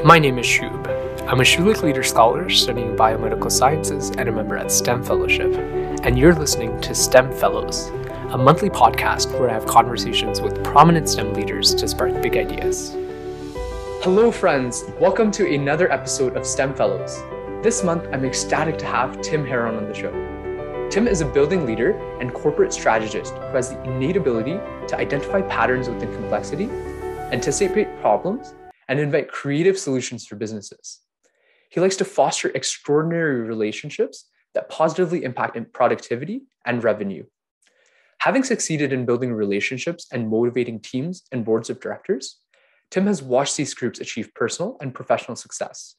My name is Shub. I'm a Schulich Leader Scholar studying biomedical sciences and a member at STEM Fellowship. And you're listening to STEM Fellows, a monthly podcast where I have conversations with prominent STEM leaders to spark big ideas. Hello friends, welcome to another episode of STEM Fellows. This month, I'm ecstatic to have Tim Herron on the show. Tim is a building leader and corporate strategist who has the innate ability to identify patterns within complexity, anticipate problems, and invent creative solutions for businesses. He likes to foster extraordinary relationships that positively impact productivity and revenue. Having succeeded in building relationships and motivating teams and boards of directors, Tim has watched these groups achieve personal and professional success.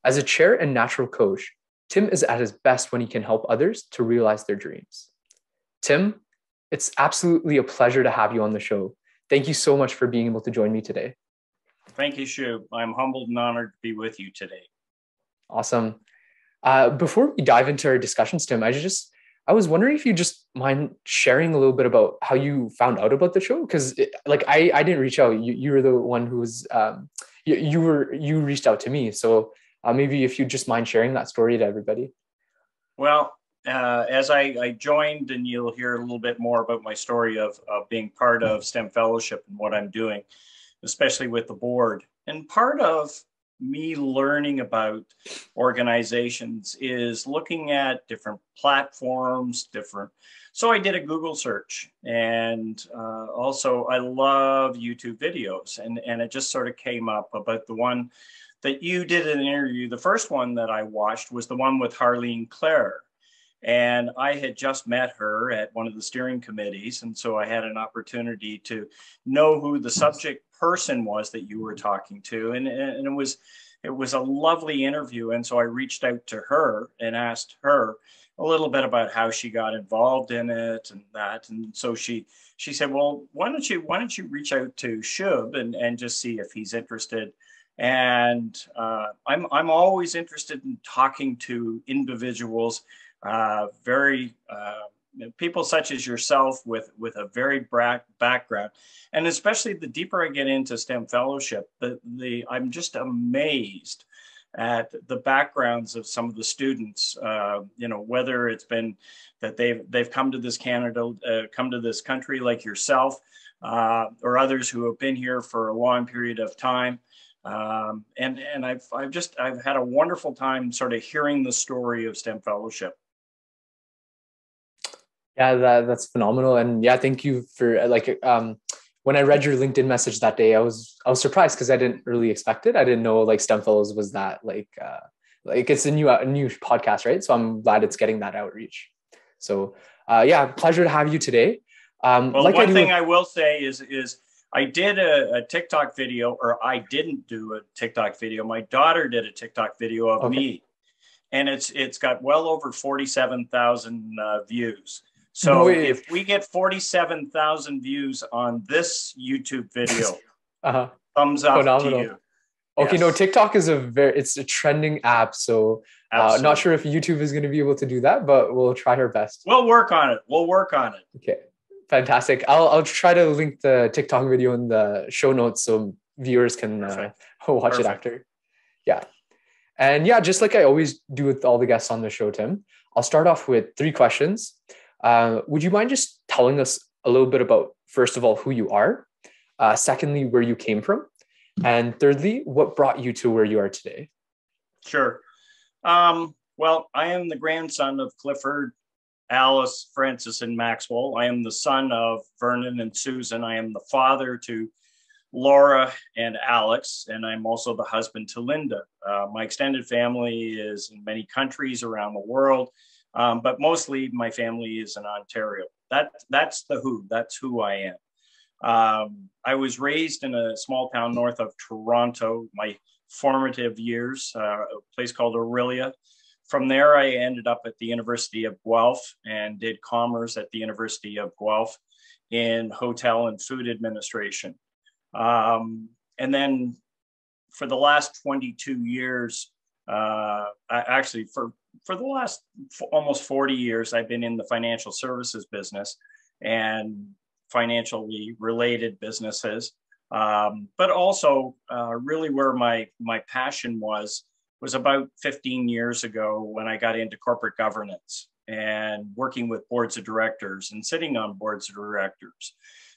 As a chair and natural coach, Tim is at his best when he can help others to realize their dreams. Tim, it's absolutely a pleasure to have you on the show. Thank you so much for being able to join me today. Thank you, Shub. I'm humbled and honored to be with you today. Awesome. Before we dive into our discussions, Tim, I was wondering if you just mind sharing a little bit about how you found out about the show, because I didn't reach out. You were the one who was you reached out to me. So maybe if you just mind sharing that story to everybody. Well, as I joined, and you'll hear a little bit more about my story of being part of STEM Fellowship and what I'm doing, especially with the board. And part of me learning about organizations is looking at different platforms, so I did a Google search, and also I love YouTube videos, and it just sort of came up about the one that you did an interview. The first one that I watched was the one with Harleen Clare. And I had just met her at one of the steering committees. And so I had an opportunity to know who the subject person was that you were talking to. And it was a lovely interview. And so I reached out to her and asked her a little bit about how she got involved in it and that. And so she said, well, why don't you reach out to Shub and just see if he's interested. And I'm always interested in talking to individuals, people such as yourself with a very broad background, and especially the deeper I get into STEM Fellowship, I'm just amazed at the backgrounds of some of the students. Whether it's been that they've come to this come to this country like yourself, or others who have been here for a long period of time. And I've had a wonderful time sort of hearing the story of STEM Fellowship. Yeah, that's phenomenal. And yeah, thank you for when I read your LinkedIn message that day, I was surprised because I didn't really expect it. I didn't know STEM Fellows was that it's a new podcast, right? So I'm glad it's getting that outreach. So pleasure to have you today. One thing I will say is I did a TikTok video, or I didn't do a TikTok video. My daughter did a TikTok video of me, and it's got well over 47,000 views. So if we get 47,000 views on this YouTube video, thumbs up. Phenomenal. To you. Okay, yes. No, TikTok is it's a trending app. So not sure if YouTube is going to be able to do that, but we'll try our best. We'll work on it. Okay, fantastic. I'll try to link the TikTok video in the show notes so viewers can watch it after. Yeah. And yeah, just like I always do with all the guests on the show, Tim, I'll start off with 3 questions. Would you mind just telling us a little bit about, first of all, who you are, secondly, where you came from, and thirdly, what brought you to where you are today? Sure. Well, I am the grandson of Clifford, Alice, Francis, and Maxwell. I am the son of Vernon and Susan. I am the father to Laura and Alex, and I'm also the husband to Linda. My extended family is in many countries around the world. But mostly my family is in Ontario. That's who I am. I was raised in a small town north of Toronto, my formative years, a place called Aurelia. From there, I ended up at the University of Guelph and did commerce at the University of Guelph in hotel and food administration. And then for the last 22 years, for the last almost 40 years, I've been in the financial services business and financially related businesses. But also really where my passion was about 15 years ago when I got into corporate governance and working with boards of directors and sitting on boards of directors.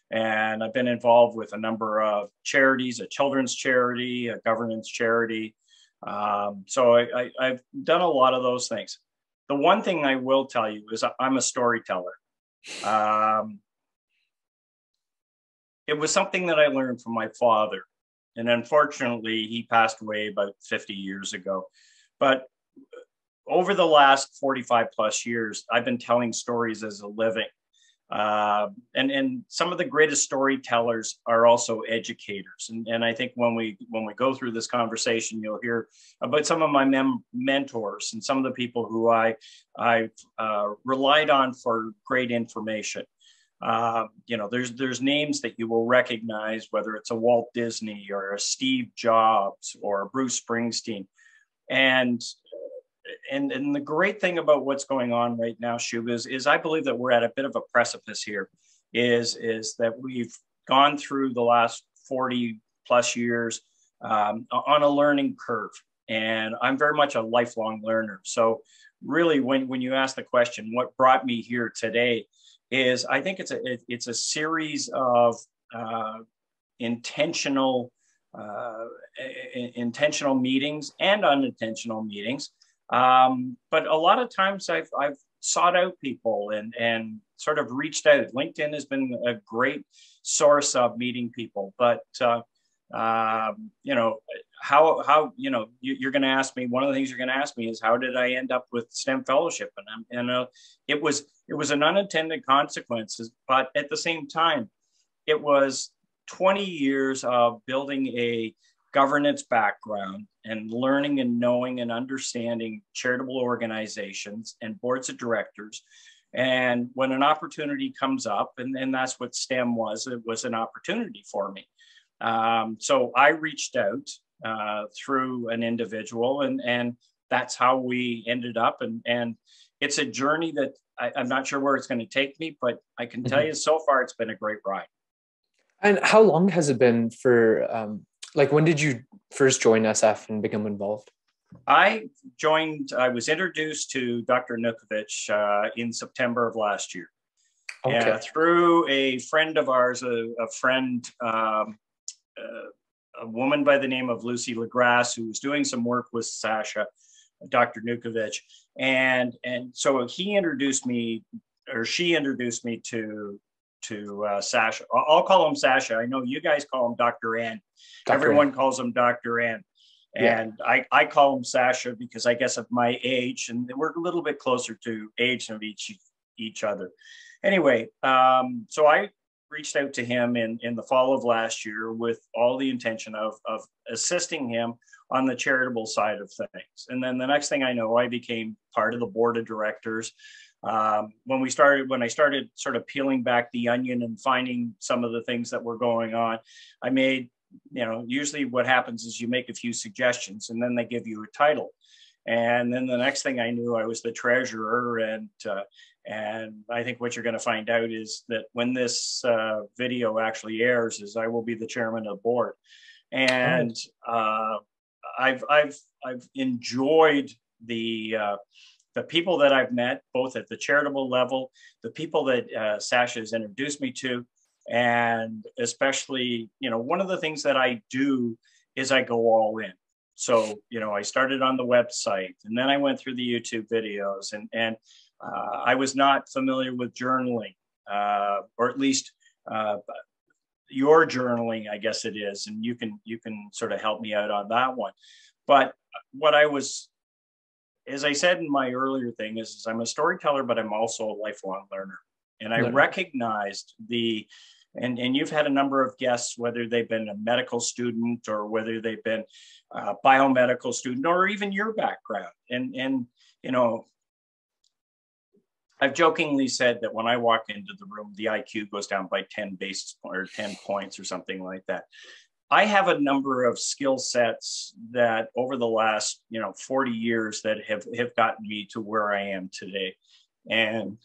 And I've been involved with a number of charities, a children's charity, a governance charity. So I've done a lot of those things. The one thing I will tell you is I'm a storyteller. It was something that I learned from my father. And unfortunately, he passed away about 50 years ago. But over the last 45 plus years, I've been telling stories as a living. And some of the greatest storytellers are also educators. And I think when we go through this conversation, you'll hear about some of my mentors and some of the people who I've relied on for great information. There's names that you will recognize, whether it's a Walt Disney or a Steve Jobs or a Bruce Springsteen. And the great thing about what's going on right now, Shub, is I believe that we're at a bit of a precipice here, is that we've gone through the last 40 plus years on a learning curve. And I'm very much a lifelong learner. So really, when you ask the question, what brought me here today, is I think it's a series of intentional meetings and unintentional meetings. But a lot of times I've sought out people and sort of reached out. LinkedIn has been a great source of meeting people. But how you're going to ask me, one of the things you're going to ask me is, how did I end up with STEM Fellowship? And it was an unintended consequences, but at the same time, it was 20 years of building a governance background and learning and knowing and understanding charitable organizations and boards of directors. And when an opportunity comes up, and that's what STEM was, it was an opportunity for me. So I reached out through an individual, and that's how we ended up. And it's a journey that I'm not sure where it's going to take me, but I can tell you so far, it's been a great ride. And how long has it been for, when did you first join SF and become involved? I was introduced to Dr. Nukovich in September of last year. Okay. Through a friend of ours, a woman by the name of Lucy LaGrasse, who was doing some work with Sasha, Dr. Nukovich. And so she introduced me to Sasha. I'll call him Sasha. I know you guys call him Dr. N. Everyone calls him Dr. N. And yeah. I call him Sasha because I guess of my age, and we're a little bit closer to age of each other. Anyway, so I reached out to him in the fall of last year with all the intention of assisting him on the charitable side of things. And then the next thing I know, I became part of the board of directors. When I started sort of peeling back the onion and finding some of the things that were going on, I made, usually what happens is you make a few suggestions and then they give you a title. And then the next thing I knew, I was the treasurer. And I think what you're going to find out is that when this video actually airs, is I will be the chairman of the board. And I've enjoyed the people that I've met, both at the charitable level, the people that Sasha has introduced me to, and especially, one of the things that I do is I go all in. So, I started on the website, and then I went through the YouTube videos, and I was not familiar with journaling, or at least your journaling, I guess it is, and you can sort of help me out on that one. But what I was, as I said in my earlier thing, is I'm a storyteller, but I'm also a lifelong learner. And I recognized and you've had a number of guests, whether they've been a medical student or whether they've been a biomedical student or even your background. And I've jokingly said that when I walk into the room, the IQ goes down by 10 basis points or 10 points or something like that. I have a number of skill sets that over the last, 40 years that have gotten me to where I am today. And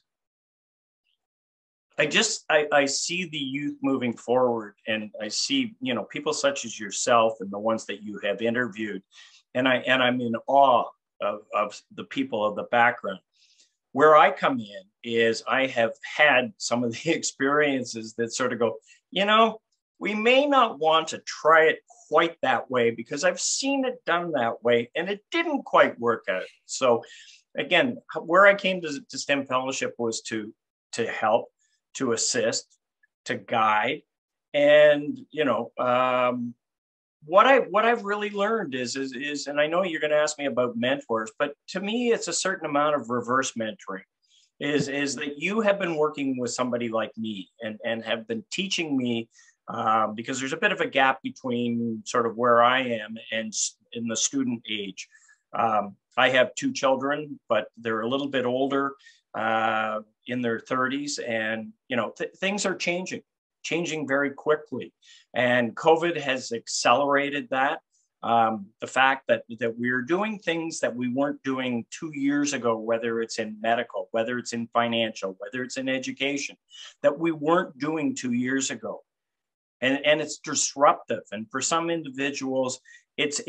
I see the youth moving forward, and I see, people such as yourself and the ones that you have interviewed, and I'm in awe of the people of the background. Where I come in is I have had some of the experiences that sort of go, we may not want to try it quite that way because I've seen it done that way and it didn't quite work out. So again, where I came to STEM Fellowship was to help, to assist, to guide. And, what I've really learned is, and I know you're going to ask me about mentors, but to me, it's a certain amount of reverse mentoring is that you have been working with somebody like me and have been teaching me, because there's a bit of a gap between sort of where I am and in the student age. I have two children, but they're a little bit older, in their 30s, and things are changing very quickly, and COVID has accelerated that. The fact that we're doing things that we weren't doing 2 years ago, whether it's in medical, whether it's in financial, whether it's in education, that we weren't doing 2 years ago, and it's disruptive. And for some individuals, it's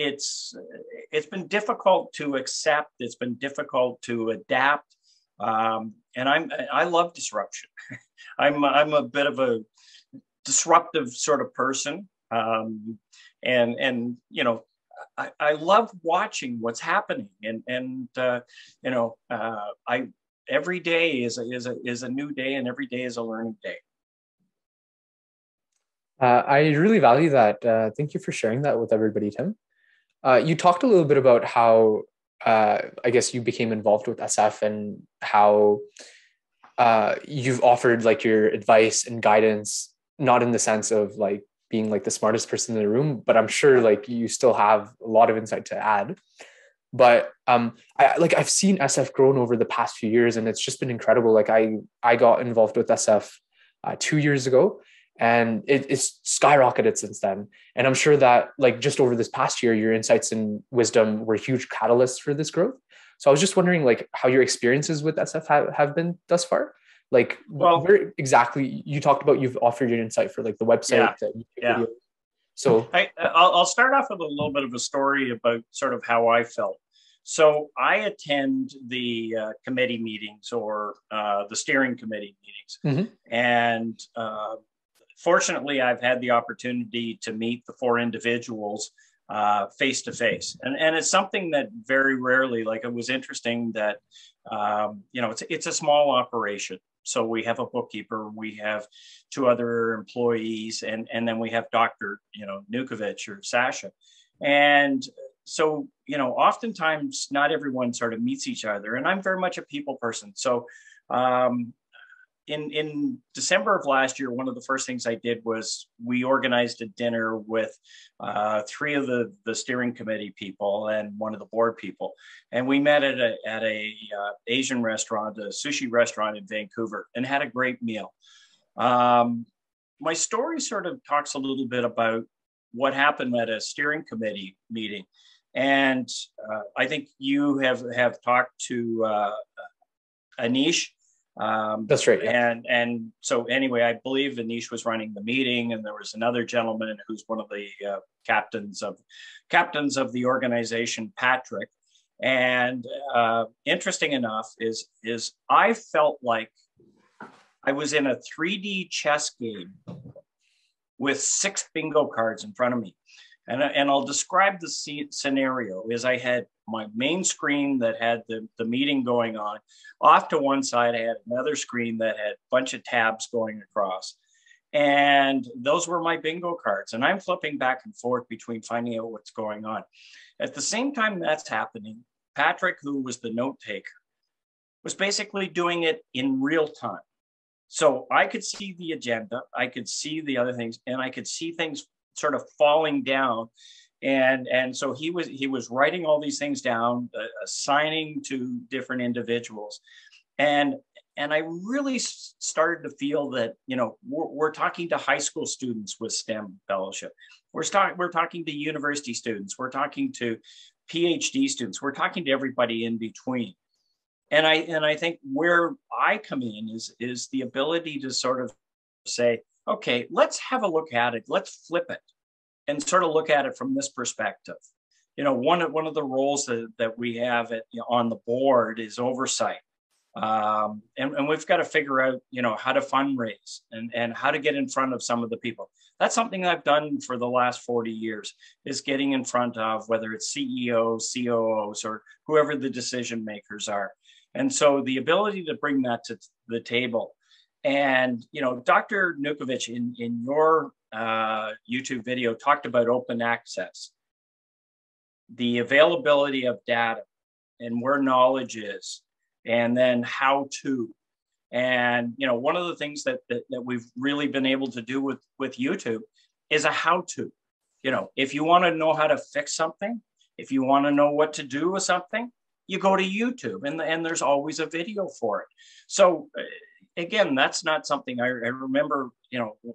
been difficult to accept. It's been difficult to adapt. And I love disruption. I'm a bit of a disruptive sort of person. And I love watching what's happening. And every day is a new day, and every day is a learning day. I really value that. Thank you for sharing that with everybody, Tim. You talked a little bit about how I guess you became involved with SF and how you've offered like your advice and guidance, not in the sense of like being like the smartest person in the room, but I'm sure like you still have a lot of insight to add. But I've seen SF grown over the past few years, and it's just been incredible. Like I got involved with SF 2 years ago, and it's skyrocketed since then. And I'm sure that like just over this past year, your insights and wisdom were huge catalysts for this growth. So I was just wondering like how your experiences with SF have been thus far. Like, well, where exactly you talked about, you've offered your insight for like the website. Yeah. So I'll start off with a little bit of a story about sort of how I felt. So I attend the committee meetings or the steering committee meetings. Mm-hmm. And fortunately, I've had the opportunity to meet the 4 individuals face to face. And it's something that very rarely, like it was interesting that, it's a small operation. So we have a bookkeeper, we have 2 other employees, and then we have Dr. Nukovic or Sasha. And so, oftentimes not everyone sort of meets each other. And I'm very much a people person. So in December of last year, one of the first things I did was we organized a dinner with 3 of the steering committee people and 1 of the board people, and we met at a Asian restaurant, a sushi restaurant in Vancouver, and had a great meal. My story sort of talks a little bit about what happened at a steering committee meeting, and I think you have talked to Anish. That's right. Yeah. And so anyway, I believe Anish was running the meeting, and there was another gentleman who's one of the captains of the organization, Patrick. And interesting enough is I felt like I was in a 3D chess game with 6 bingo cards in front of me. And I'll describe the scenario is I had my main screen that had the meeting going on. Off to one side, I had another screen that had a bunch of tabs going across. And those were my bingo cards. And I'm flipping back and forth between finding out what's going on. At the same time that's happening, Patrick, who was the note taker, was basically doing it in real time. So I could see the agenda, I could see the other things, and I could see things sort of falling down. And so he was writing all these things down, assigning to different individuals. And I really started to feel that, we're talking to high school students with STEM fellowship. We're talking to university students. We're talking to PhD students. We're talking to everybody in between. And I think where I come in is the ability to sort of say, okay, let's have a look at it. Let's flip it and sort of look at it from this perspective. One of the roles that we have on the board is oversight. And we've got to figure out, how to fundraise and how to get in front of some of the people. That's something I've done for the last 40 years, is getting in front of whether it's CEOs, COOs, or whoever the decision makers are. And so the ability to bring that to the table. And, Dr. Nukovic in your YouTube video talked about open access, the availability of data and where knowledge is, and then how to. And, one of the things that we've really been able to do with YouTube is a how to. If you want to know how to fix something, if you want to know what to do with something, you go to YouTube, and there's always a video for it. So again, that's not something I remember,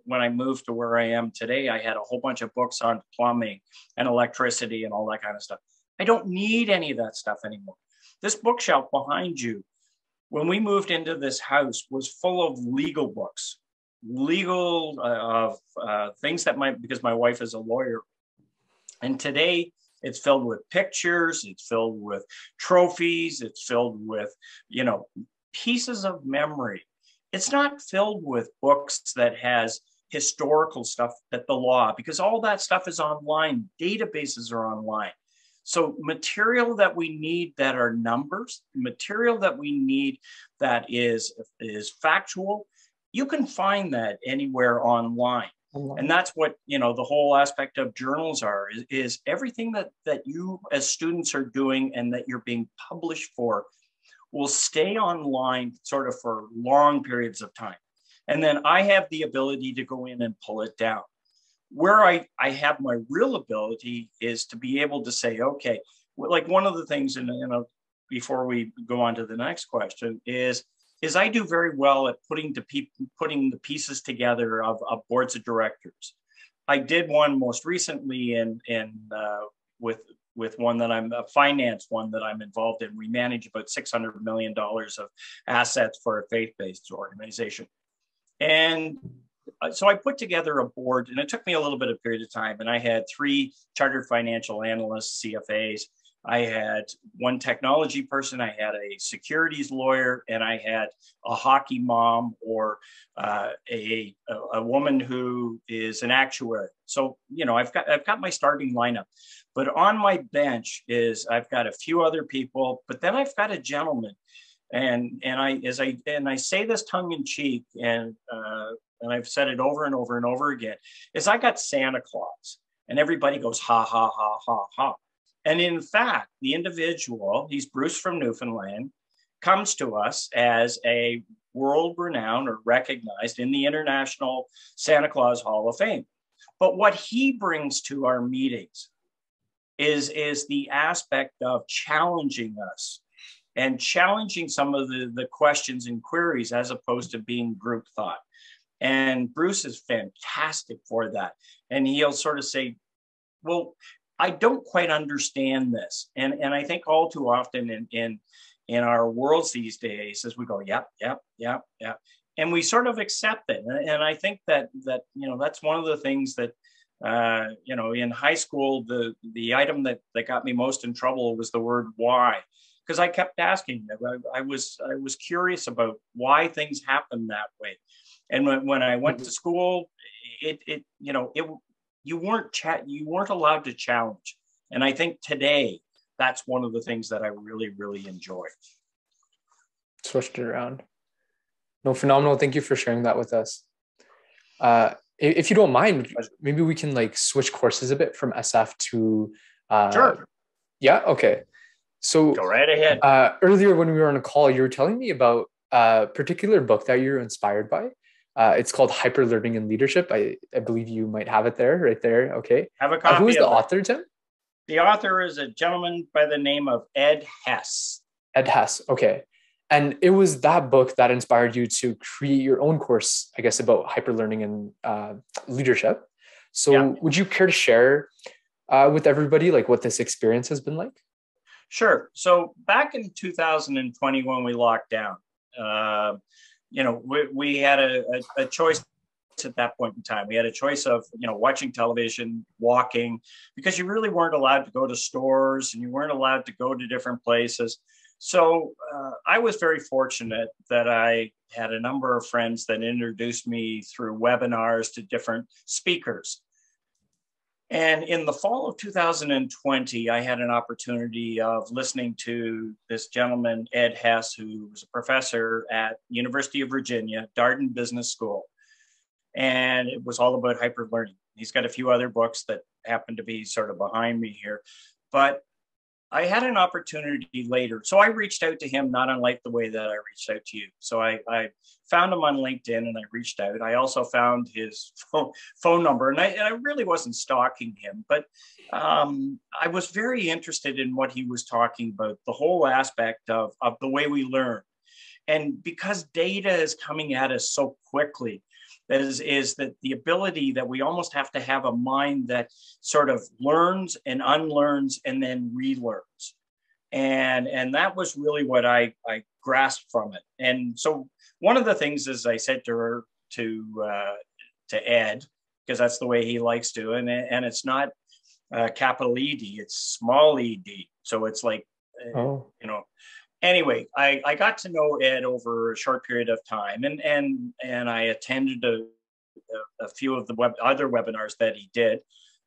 when I moved to where I am today, I had a whole bunch of books on plumbing and electricity and all that kind of stuff. I don't need any of that stuff anymore. This bookshelf behind you, when we moved into this house, was full of legal books, things because my wife is a lawyer. And today it's filled with pictures, it's filled with trophies, it's filled with, pieces of memory. It's not filled with books that has historical stuff that the law, because all that stuff is online, databases are online. So material that we need that are numbers, material that we need that is factual, you can find that anywhere online. And that's what, the whole aspect of journals is everything that you as students are doing and that you're being published for will stay online sort of for long periods of time. And then I have the ability to go in and pull it down. Where I have my real ability is to be able to say, okay, like one of the things, before we go on to the next question, is I do very well at putting the pieces together of boards of directors. I did one most recently with one that I'm a finance one that I'm involved in. We manage about $600 million of assets for a faith-based organization. And so I put together a board, and it took me a little bit of period of time. And I had 3 chartered financial analysts, CFAs. I had one technology person. I had a securities lawyer, and I had a hockey mom or a woman who is an actuary. So I've got my starting lineup. But on my bench I've got a few other people, but then I've got a gentleman, and I say this tongue in cheek, and I've said it over and over and over again, is I got Santa Claus, and everybody goes ha ha ha ha ha. And in fact, the individual, he's Bruce from Newfoundland, comes to us as a world-renowned or recognized in the International Santa Claus Hall of Fame. But what he brings to our meetings is the aspect of challenging us and challenging some of the questions and queries as opposed to being group thought. And Bruce is fantastic for that. And he'll sort of say, well, I don't quite understand this. And I think all too often in our worlds these days, as we go, yep. And we sort of accept it. And I think that that's one of the things that, in high school, the item that got me most in trouble was the word why. Because I kept asking. I was curious about why things happen that way. And when I went to school, you weren't allowed to challenge. And I think today that's one of the things that I really, really enjoy. Switched it around. No, phenomenal. Thank you for sharing that with us. If you don't mind, maybe we can switch courses a bit from SF to. Sure. Yeah. Okay. So go right ahead. Earlier when we were on a call, you were telling me about a particular book that you're inspired by. It's called Hyperlearning and Leadership. I believe you might have it there, right there. Okay. Have a copy. Who is the author, Tim? The author is a gentleman by the name of Ed Hess. Ed Hess. Okay. And it was that book that inspired you to create your own course, I guess, about hyperlearning and leadership. So would you care to share with everybody what this experience has been like? Sure. So back in 2020, when we locked down, we had a choice at that point in time. We had a choice of, watching television, walking, because you really weren't allowed to go to stores and you weren't allowed to go to different places. So I was very fortunate that I had a number of friends that introduced me through webinars to different speakers. And in the fall of 2020, I had an opportunity of listening to this gentleman, Ed Hess, who was a professor at University of Virginia, Darden Business School. And it was all about hyperlearning. He's got a few other books that happen to be sort of behind me here. But I had an opportunity later. So I reached out to him, not unlike the way that I reached out to you. So I found him on LinkedIn and I reached out. I also found his phone number, and I really wasn't stalking him, but I was very interested in what he was talking about, the whole aspect of the way we learn. And because data is coming at us so quickly, is that the ability that we almost have to have a mind that sort of learns and unlearns and then relearns. And that was really what I grasped from it. And so one of the things is I said to Ed, because that's the way he likes to, and it's not capital ED, it's small ED. So it's like, Anyway, I got to know Ed over a short period of time, and I attended a few of the other webinars that he did.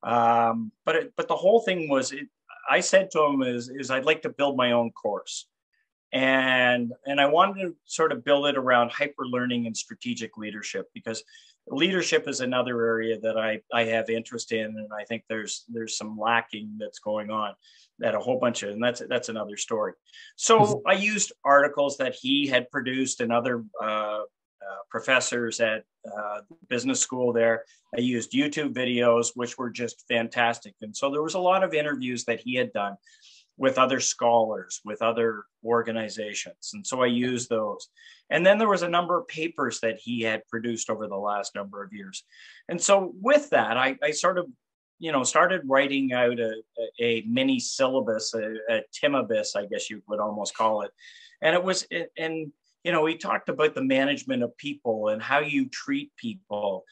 But the whole thing was, I said to him is I'd like to build my own course, and I wanted to sort of build it around hyperlearning and strategic leadership, because leadership is another area that I have interest in, and I think there's some lacking that's going on. That a whole bunch of, and that's another story. So I used articles that he had produced and other professors at business school there. I used YouTube videos, which were just fantastic. And so there was a lot of interviews that he had done with other scholars, with other organizations. And so I used those. And then there was a number of papers that he had produced over the last number of years. And so with that, I sort of started writing out a mini syllabus, a Timibus, I guess you would almost call it. And he talked about the management of people and how you treat people.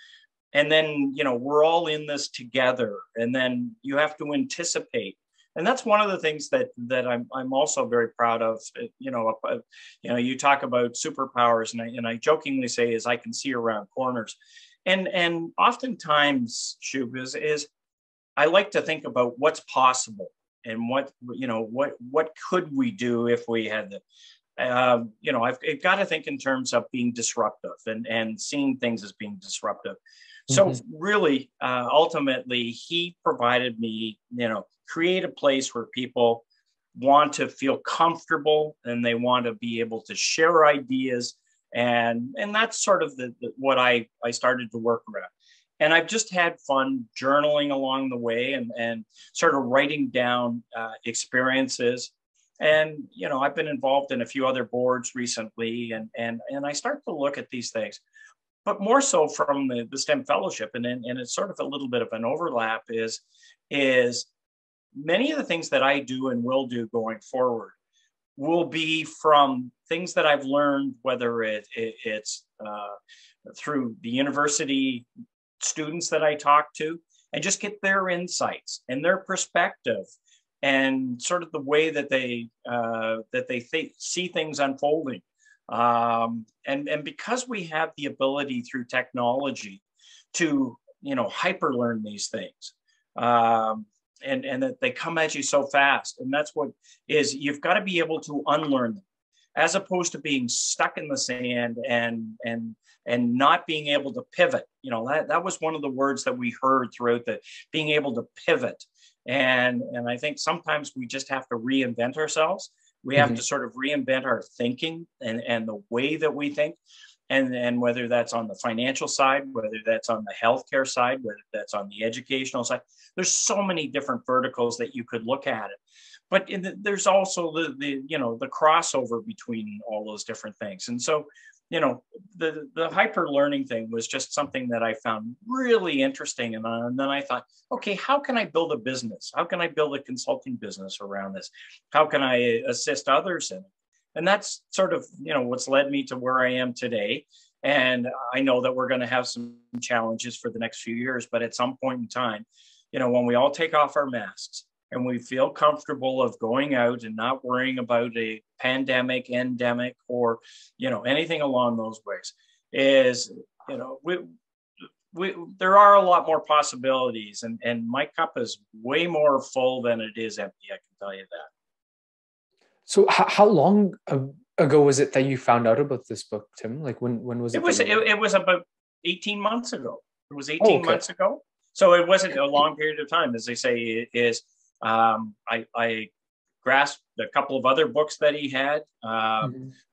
And then, we're all in this together, and then you have to anticipate. And that's one of the things that I'm also very proud of. You talk about superpowers, and I jokingly say is I can see around corners. And oftentimes, Shub, is I like to think about what's possible and what could we do if we had the, I've got to think in terms of being disruptive and seeing things as being disruptive. So really, ultimately, he provided me, create a place where people want to feel comfortable and they want to be able to share ideas. And that's sort of what I started to work around. And I've just had fun journaling along the way and sort of writing down experiences. And, I've been involved in a few other boards recently, and I start to look at these things, but more so from the STEM Fellowship. And it's sort of a little bit of an overlap is many of the things that I do and will do going forward will be from things that I've learned, whether it's through the university students that I talk to, and just get their insights and their perspective and sort of the way that they see things unfolding. And because we have the ability through technology to, hyper learn these things, and that they come at you so fast. And that's what is, you've got to be able to unlearn them, as opposed to being stuck in the sand and not being able to pivot. That was one of the words that we heard throughout being able to pivot. And I think sometimes we just have to reinvent ourselves. We have to sort of reinvent our thinking and the way that we think. And whether that's on the financial side, whether that's on the healthcare side, whether that's on the educational side, there's so many different verticals that you could look at it. But there's also the crossover between all those different things. And so the hyper learning thing was just something that I found really interesting. And then I thought, okay, how can I build a business? How can I build a consulting business around this? How can I assist others in it? And that's sort of, what's led me to where I am today. And I know that we're going to have some challenges for the next few years, but at some point in time, when we all take off our masks and we feel comfortable of going out and not worrying about a pandemic, endemic, or, anything along those ways, is, there are a lot more possibilities, and my cup is way more full than it is empty. I can tell you that. So how long ago was it that you found out about this book, Tim? Like when was it? It was about 18 months ago. It was 18 months ago. So it wasn't a long period of time. As they say, I grasped a couple of other books that he had.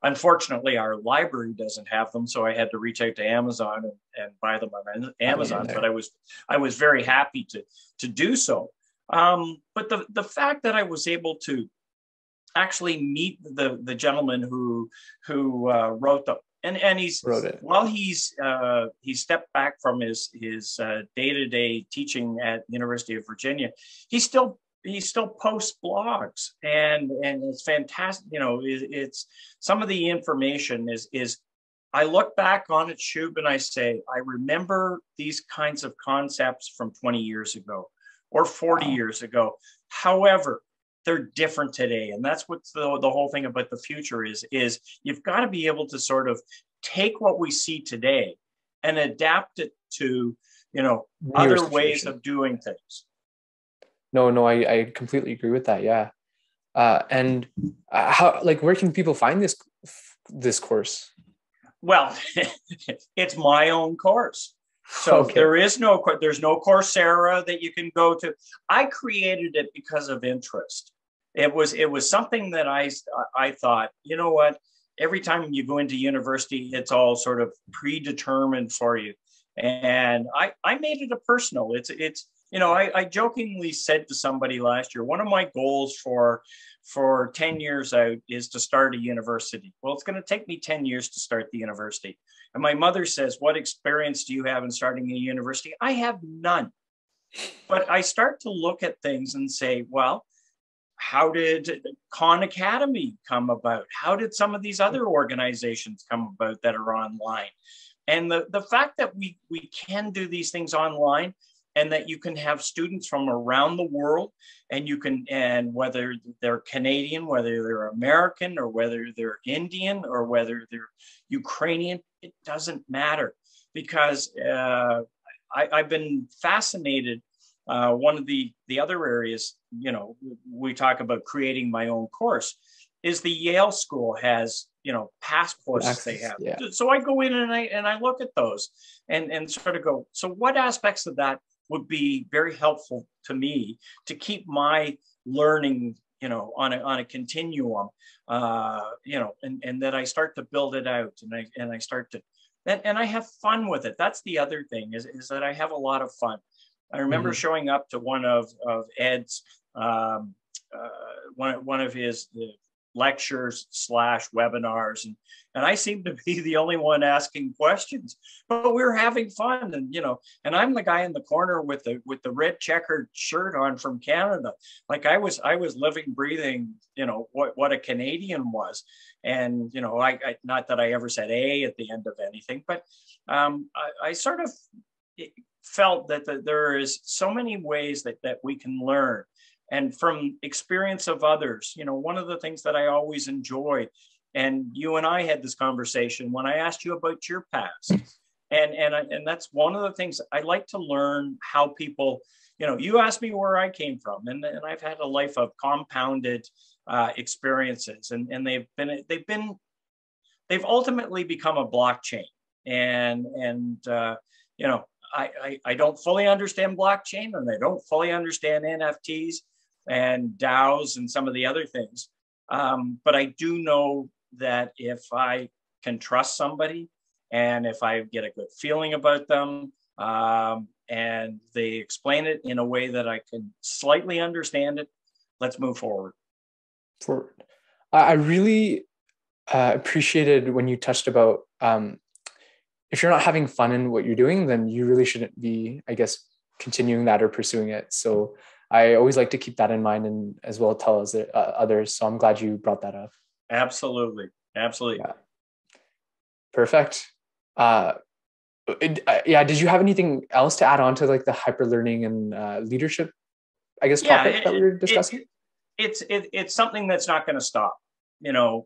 Unfortunately, our library doesn't have them, so I had to reach out to Amazon and buy them on Amazon. But I was very happy to do so. But the fact that I was able to actually meet the gentleman who wrote them, and he stepped back from his day-to-day teaching at the University of Virginia. He still posts blogs, and it's fantastic. It's some of the information is I look back on it, Shub, and I say, I remember these kinds of concepts from 20 years ago or 40 years ago. However, they're different today. And that's what the whole thing about the future is you've got to be able to sort of take what we see today and adapt it to, other ways of doing things. No, I completely agree with that. Yeah. And where can people find this course? Well, it's my own course. So there's no Coursera that you can go to. I created it because of interest. It was something that I thought, you know what? Every time you go into university, it's all sort of predetermined for you. And I made it a personal. I jokingly said to somebody last year, one of my goals for 10 years out is to start a university. Well, it's going to take me 10 years to start the university. And my mother says, what experience do you have in starting a university? I have none. But I start to look at things and say, well, how did Khan Academy come about? How did some of these other organizations come about that are online? And the fact that we can do these things online, and that you can have students from around the world, and whether they're Canadian, whether they're American, or whether they're Indian, or whether they're Ukrainian, it doesn't matter, because I've been fascinated. One of the other areas, we talk about creating my own course, is the Yale School has, past courses they have. Yeah. So I go in and I look at those and sort of go, so what aspects of that would be very helpful to me to keep my learning, on a continuum, and that I start to build it out, and I start to, and I have fun with it. That's the other thing is that I have a lot of fun. I remember showing up to one of Ed's, one of his lectures / webinars, and I seemed to be the only one asking questions, but we were having fun, and I'm the guy in the corner with the red checkered shirt on from Canada. Like I was living, breathing, what a Canadian was. And I not that I ever said A at the end of anything, but I sort of felt that there is so many ways that we can learn. And from experience of others, one of the things that I always enjoyed, and you and I had this conversation when I asked you about your past, and that's one of the things I like to learn how people, you asked me where I came from, and I've had a life of compounded experiences, and they've ultimately become a blockchain, and I don't fully understand blockchain, and I don't fully understand NFTs and DAOs and some of the other things. But I do know that if I can trust somebody, and if I get a good feeling about them, and they explain it in a way that I can slightly understand it, let's move forward. I really appreciated when you touched about if you're not having fun in what you're doing, then you really shouldn't be, I guess, continuing that or pursuing it. So I always like to keep that in mind and as well tell others. So I'm glad you brought that up. Absolutely. Absolutely. Yeah. Perfect. Yeah. Did you have anything else to add on to like the hyper learning and leadership, I guess, topic that we were discussing? It's something that's not going to stop. You know,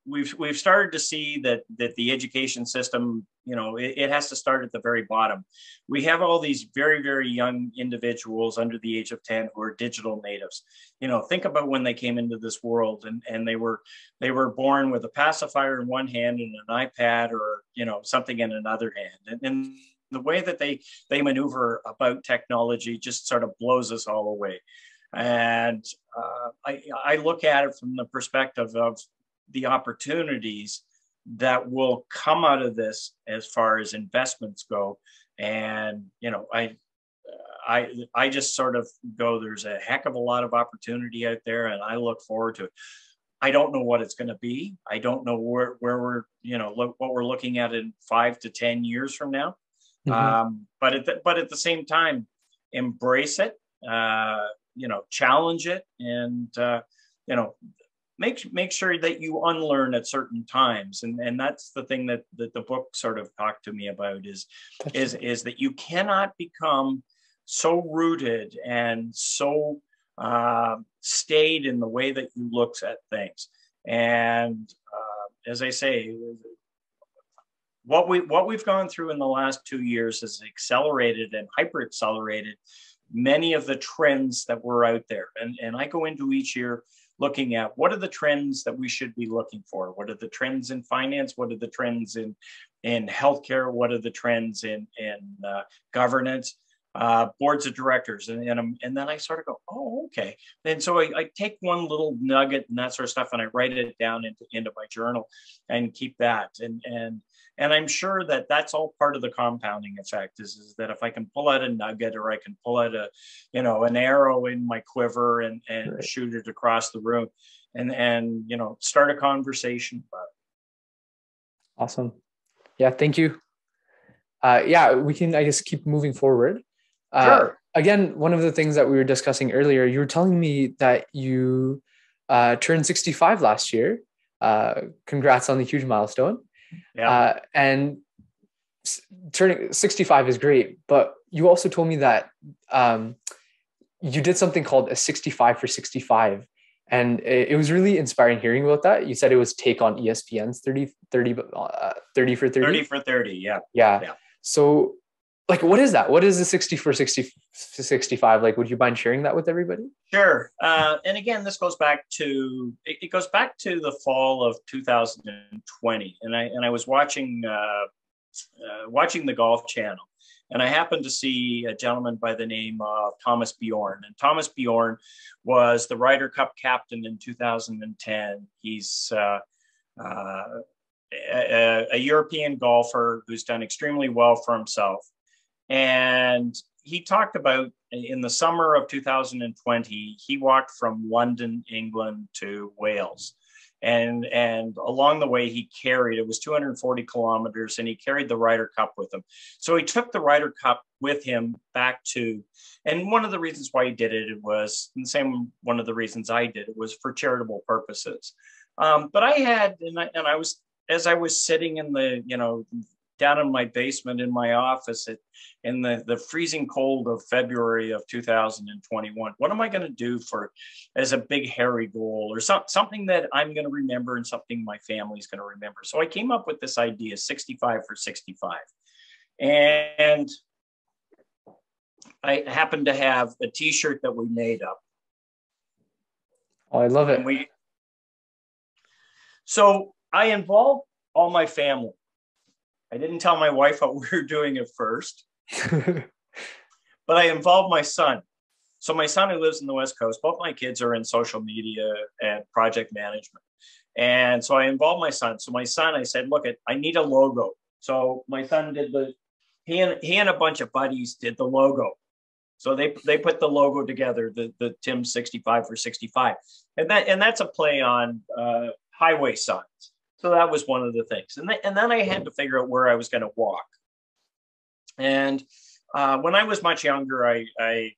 we've started to see that the education system, you know, it has to start at the very bottom. We have all these very, very young individuals under the age of 10 who are digital natives. You know, think about when they came into this world and they were born with a pacifier in one hand and an iPad or, you know, something in another hand. And the way that they maneuver about technology just sort of blows us all away. And I look at it from the perspective of the opportunities that will come out of this as far as investments go. And, you know, I just sort of go, there's a heck of a lot of opportunity out there and I look forward to it. I don't know what it's going to be. I don't know where we're, you know, what we're looking at in 5 to 10 years from now. Mm-hmm. But at the same time, embrace it, you know, challenge it, and you know, make sure that you unlearn at certain times, and that's the thing that the book sort of talked to me about is that you cannot become so rooted and so stayed in the way that you look at things. And as I say, what we've gone through in the last 2 years has accelerated and hyper accelerated many of the trends that were out there. And I go into each year looking at what are the trends that we should be looking for? What are the trends in finance? What are the trends in healthcare? What are the trends in governance, boards of directors? And then I sort of go, oh, okay. And so I take one little nugget and that sort of stuff and I write it down into my journal and keep that. And I'm sure that that's all part of the compounding effect is that if I can pull out a nugget or I can pull out an arrow in my quiver and right. shoot it across the room and, you know, start a conversation about it. Awesome. Yeah. Thank you. Yeah, we can, I guess, keep moving forward. Sure. Again, one of the things that we were discussing earlier, you were telling me that you turned 65 last year. Congrats on the huge milestone. Yeah. And turning 65 is great, but you also told me that you did something called a 65 for 65. And it was really inspiring hearing about that. You said it was take on ESPN's 30 for 30. 30 for 30, yeah. Yeah. So like, what is that? What is the 60 for 65? Like, would you mind sharing that with everybody? Sure. And again, this goes back to, it goes back to the fall of 2020. And I was watching the Golf Channel. And I happened to see a gentleman by the name of Thomas Bjorn. And Thomas Bjorn was the Ryder Cup captain in 2010. He's a European golfer who's done extremely well for himself. And he talked about in the summer of 2020, he walked from London, England to Wales. And along the way, he carried, it was 240 kilometers, and he carried the Ryder Cup with him. So he took the Ryder Cup with him back to, and one of the reasons why he did it was, and same one of the reasons I did it was for charitable purposes. But I had, and I was, as I was sitting in the, you know, down in my basement in my office in the freezing cold of February of 2021. What am I going to do as a big hairy goal or something that I'm going to remember and something my family's going to remember? So I came up with this idea, 65 for 65. And I happened to have a t-shirt that we made up. Oh, I love it. So I involved all my family. I didn't tell my wife what we were doing at first, but I involved my son. So my son who lives in the West Coast, both my kids are in social media and project management. And so I involved my son. So my son, I said, look, I need a logo. So my son did he and a bunch of buddies did the logo. So they put the logo together, the Tim 65 for 65. And that's a play on highway signs. So that was one of the things. And then I had to figure out where I was going to walk. And when I was much younger, I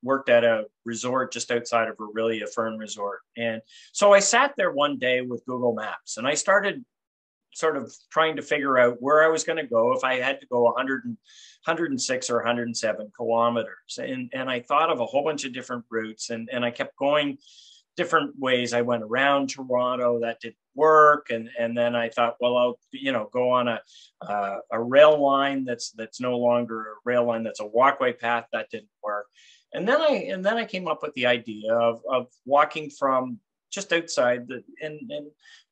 worked at a resort just outside of Orillia, a fern resort. And so I sat there one day with Google Maps, and I started sort of trying to figure out where I was going to go if I had to go 106 or 107 kilometers. And I thought of a whole bunch of different routes, and I kept going different ways. I went around Toronto, that didn't work. And then I thought, well, I'll, go on a rail line that's no longer a rail line, that's a walkway path. That didn't work. And then I came up with the idea of walking from just outside and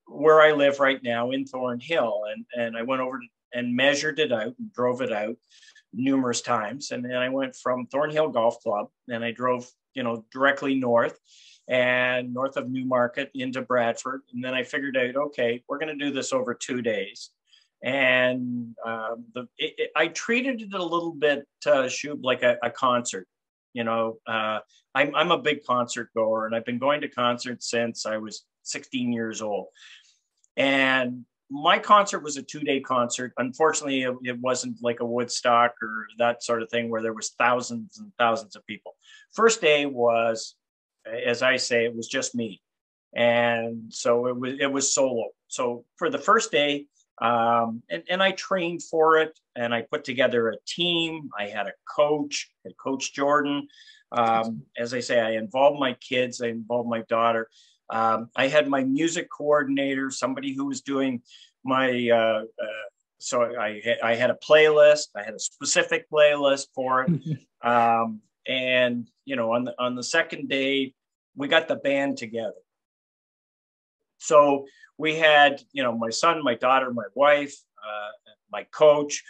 where I live right now in Thornhill. And I went over and measured it out and drove it out numerous times. And then I went from Thornhill Golf Club, and I drove, directly north of Newmarket into Bradford. And then I figured out, okay, we're going to do this over 2 days. And I treated it a little bit, Shub, like a concert. I'm a big concert goer, and I've been going to concerts since I was 16 years old. And my concert was a 2-day concert. Unfortunately, it wasn't like a Woodstock or that sort of thing where there was thousands and thousands of people. First day was, as I say, it was just me. And so it was solo. So for the first day, and I trained for it, and I put together a team. I had a coach, Coach Jordan. As I say, I involved my kids. I involved my daughter. I had my music coordinator, somebody who was doing my, so I had a playlist. I had a specific playlist for it. And, on the second day, we got the band together. So we had, my son, my daughter, my wife, my coach.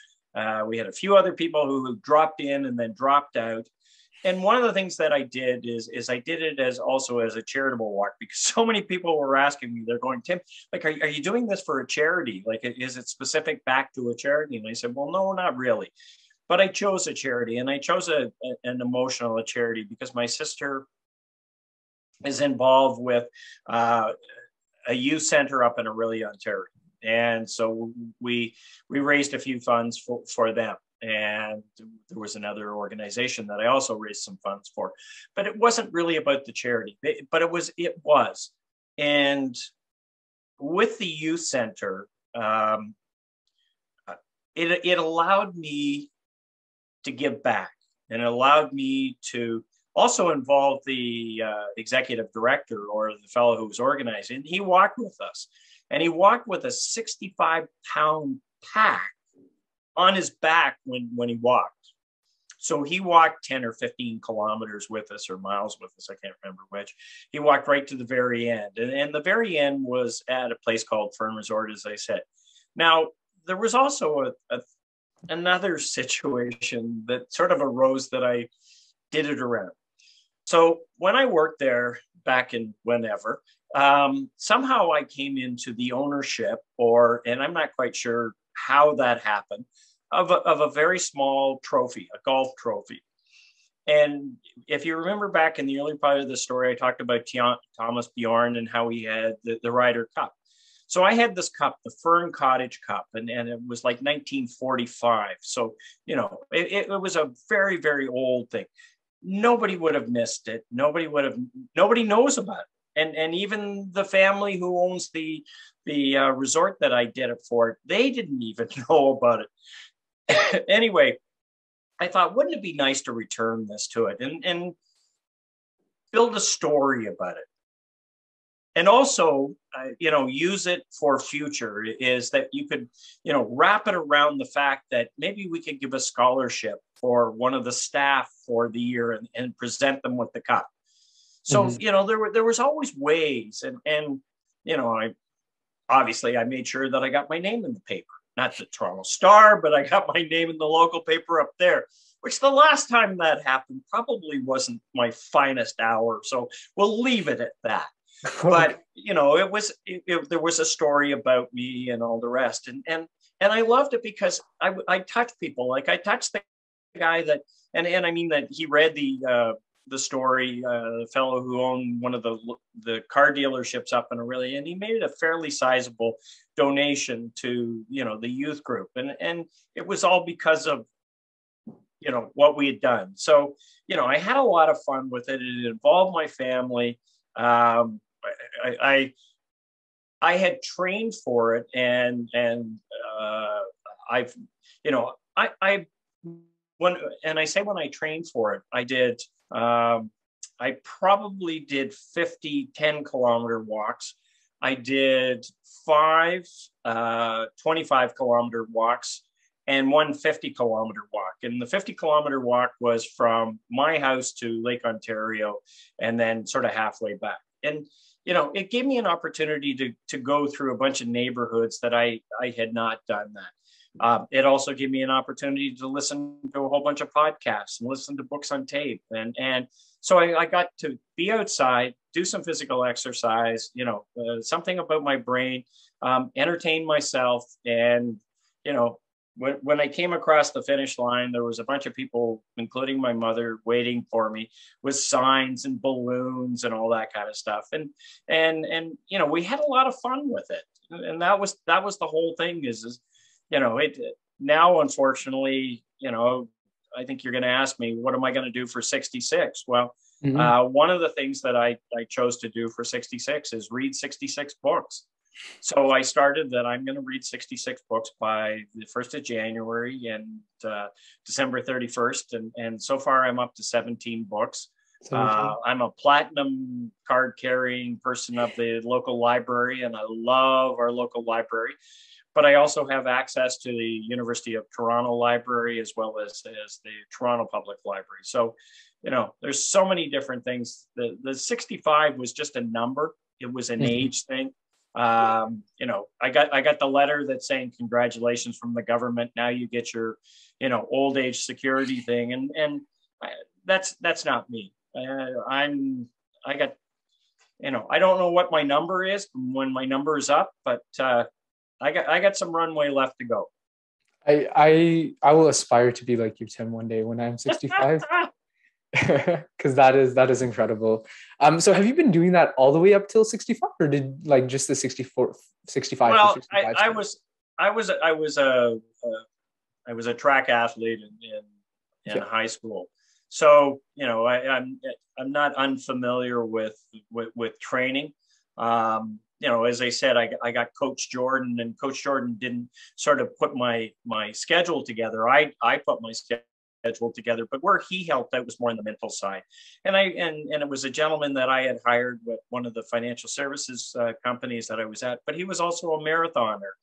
We had a few other people who dropped in and then dropped out. And one of the things that I did is I did it as a charitable walk, because so many people were asking me, they're going, Tim, like, are you doing this for a charity? Like, is it specific back to a charity? And I said, well, no, not really. But I chose a charity, and I chose an emotional charity because my sister is involved with a youth center up in Orillia, Ontario. And so we raised a few funds for them. And there was another organization that I also raised some funds for, but it wasn't really about the charity, but it was. And with the youth center, it allowed me to give back, and it allowed me to also involve the executive director, or the fellow who was organizing. He walked with us, and he walked with a 65-pound pack on his back when he walked. So he walked 10 or 15 kilometers with us, or miles with us. I can't remember which. He walked right to the very end. And the very end was at a place called Fern Resort, as I said. Now, there was also another situation that sort of arose that I did it around. So when I worked there back in whenever, somehow I came into the ownership, and I'm not quite sure how that happened, of a very small trophy, a golf trophy. And if you remember back in the early part of the story, I talked about Thomas Bjorn and how he had the Ryder Cup. So I had this cup, the Fern Cottage Cup, and it was like 1945. So, it was a very, very old thing. Nobody would have missed it. Nobody knows about it. And even the family who owns the resort that I did it for, they didn't even know about it. Anyway, I thought, wouldn't it be nice to return this to it and build a story about it? And also, use it for future, is that you could, wrap it around the fact that maybe we could give a scholarship for one of the staff for the year and present them with the cup. So, there was always ways. And I made sure that I got my name in the paper, not the Toronto Star, but I got my name in the local paper up there, which the last time that happened probably wasn't my finest hour. So we'll leave it at that. But, there was a story about me and all the rest. And I loved it because I touched people. Like, I touched the guy that, and I mean that he read the the story, the fellow who owned one of the car dealerships up in Aurelia, and he made a fairly sizable donation to, the youth group. And it was all because of, what we had done. So, I had a lot of fun with it. It involved my family. I had trained for it, and I've, when I trained for it, I probably did 50 10-kilometer walks. I did 5 25-kilometer walks and one 50-kilometer walk. And the 50-kilometer walk was from my house to Lake Ontario and then sort of halfway back. And, it gave me an opportunity to go through a bunch of neighborhoods that I had not done that. It also gave me an opportunity to listen to a whole bunch of podcasts and listen to books on tape. And so I got to be outside, do some physical exercise, something about my brain, entertain myself. And, when I came across the finish line, there was a bunch of people, including my mother, waiting for me with signs and balloons and all that kind of stuff. And we had a lot of fun with it. And that was the whole thing is it now, unfortunately, I think you're going to ask me, what am I going to do for 66? Well, one of the things that I chose to do for 66 is read 66 books. So I started that I'm going to read 66 books by the 1st of January and December 31st. And so far I'm up to 17 books. I'm a platinum card carrying person of the local library, and I love our local library. But I also have access to the University of Toronto Library as well as the Toronto Public Library. So, there's so many different things. The 65 was just a number. It was an age thing. I got the letter that's saying congratulations from the government. Now you get your, old age security thing, and that's not me. I don't know what my number is when my number is up, but I got some runway left to go. I will aspire to be like you, Tim, one day when I'm 65. Because that is incredible. So have you been doing that all the way up till 65, or did just the 64, 65? Well, I was a track athlete in high school, so I'm not unfamiliar with training. As I said, I got Coach Jordan, and Coach Jordan didn't sort of put my schedule together. I put my schedule together, but where he helped out was more on the mental side. And it was a gentleman that I had hired with one of the financial services companies that I was at, but he was also a marathoner,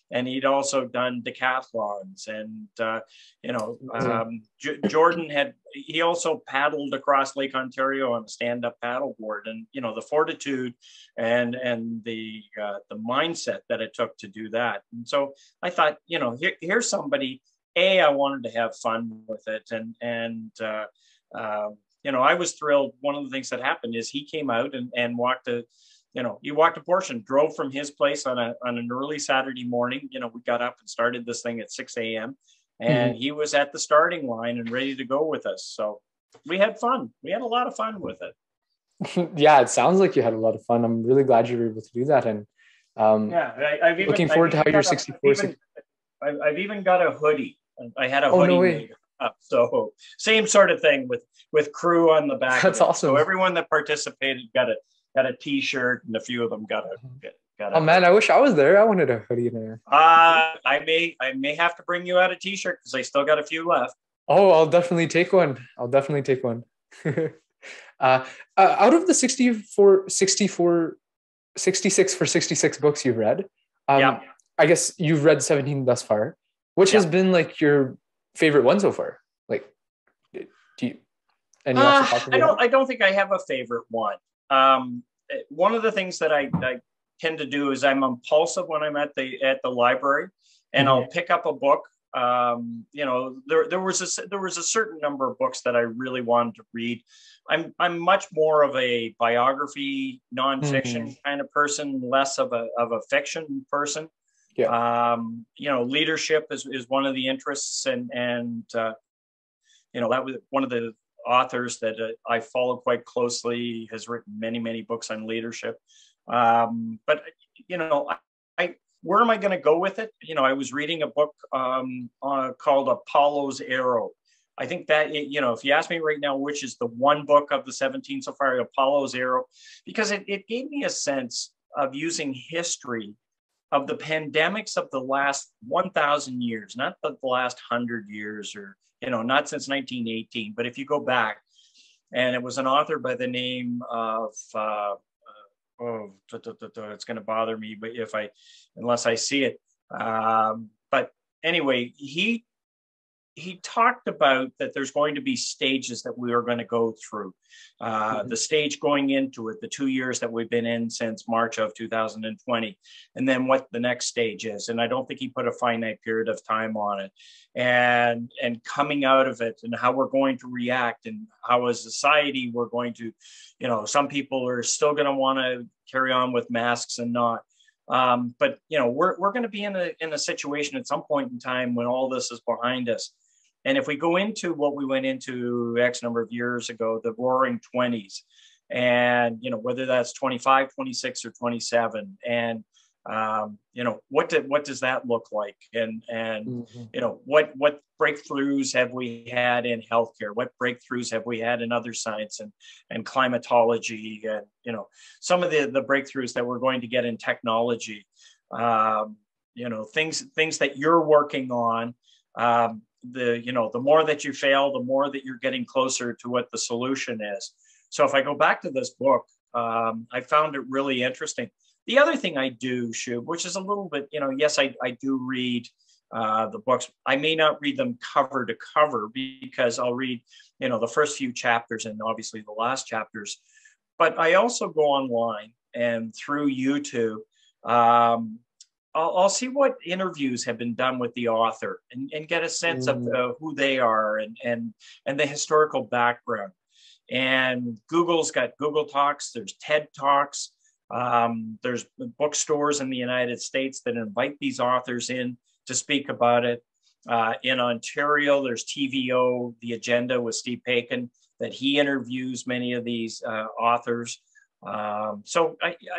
and he'd also done decathlons. And Jordan he also paddled across Lake Ontario on a stand-up paddleboard, and the fortitude and the mindset that it took to do that. And so I thought, here's somebody. I wanted to have fun with it, and I was thrilled. One of the things that happened is he came out and walked a portion, drove from his place on an early Saturday morning. We got up and started this thing at 6 a.m. and he was at the starting line and ready to go with us. So we had fun. We had a lot of fun with it. Yeah, it sounds like you had a lot of fun. I'm really glad you were able to do that. And looking forward to how you're 64. I've even got a hoodie. I had a hoodie made up. So same sort of thing with crew on the back. That's awesome. So everyone that participated got a T-shirt, and a few of them got a. Oh man, I wish I was there. I wanted a hoodie in there. I may have to bring you out a T-shirt because I still got a few left. Oh, I'll definitely take one. Out of the 66 for 66 books you've read, I guess you've read 17 thus far. Which has been your favorite one so far? Do you? Any I don't think I have a favorite one. One of the things that I tend to do is I'm impulsive when I'm at the library, and I'll pick up a book. There was a certain number of books that I really wanted to read. I'm much more of a biography, nonfiction kind of person, less of a fiction person. Yeah. Leadership is one of the interests, and that was one of the authors that I follow quite closely. He has written many, many books on leadership. But, where am I going to go with it? I was reading a book called Apollo's Arrow. I think that, if you ask me right now, which is the one book of the 17 so far, Apollo's Arrow, because it gave me a sense of using history of the pandemics of the last 1,000 years, not the last 100 years or, not since 1918. But if you go back, and it was an author by the name of, it's going to bother me, but unless I see it. But anyway, he talked about that there's going to be stages that we are going to go through. The stage going into it, the 2 years that we've been in since March of 2020, and then what the next stage is. And I don't think he put a finite period of time on it. And coming out of it and how we're going to react and how as a society we're going to, some people are still going to want to carry on with masks and not. But we're going to be in a situation at some point in time when all this is behind us. And if we go into what we went into X number of years ago, the roaring 20s, and, whether that's 25, 26, or 27, and, what does that look like? And what breakthroughs have we had in healthcare? What breakthroughs have we had in other science and climatology? And, some of the breakthroughs that we're going to get in technology, things that you're working on. The more that you fail, the more that you're getting closer to what the solution is. So if I go back to this book, I found it really interesting. The other thing I do, Shub, which is a little bit, yes, I do read the books. I may not read them cover to cover because I'll read, the first few chapters and obviously the last chapters. But I also go online and through YouTube, I'll see what interviews have been done with the author and get a sense of who they are and the historical background. And Google's got Google Talks, there's TED Talks, there's bookstores in the United States that invite these authors in to speak about it. In Ontario, there's TVO, The Agenda with Steve Paikin, that he interviews many of these authors. So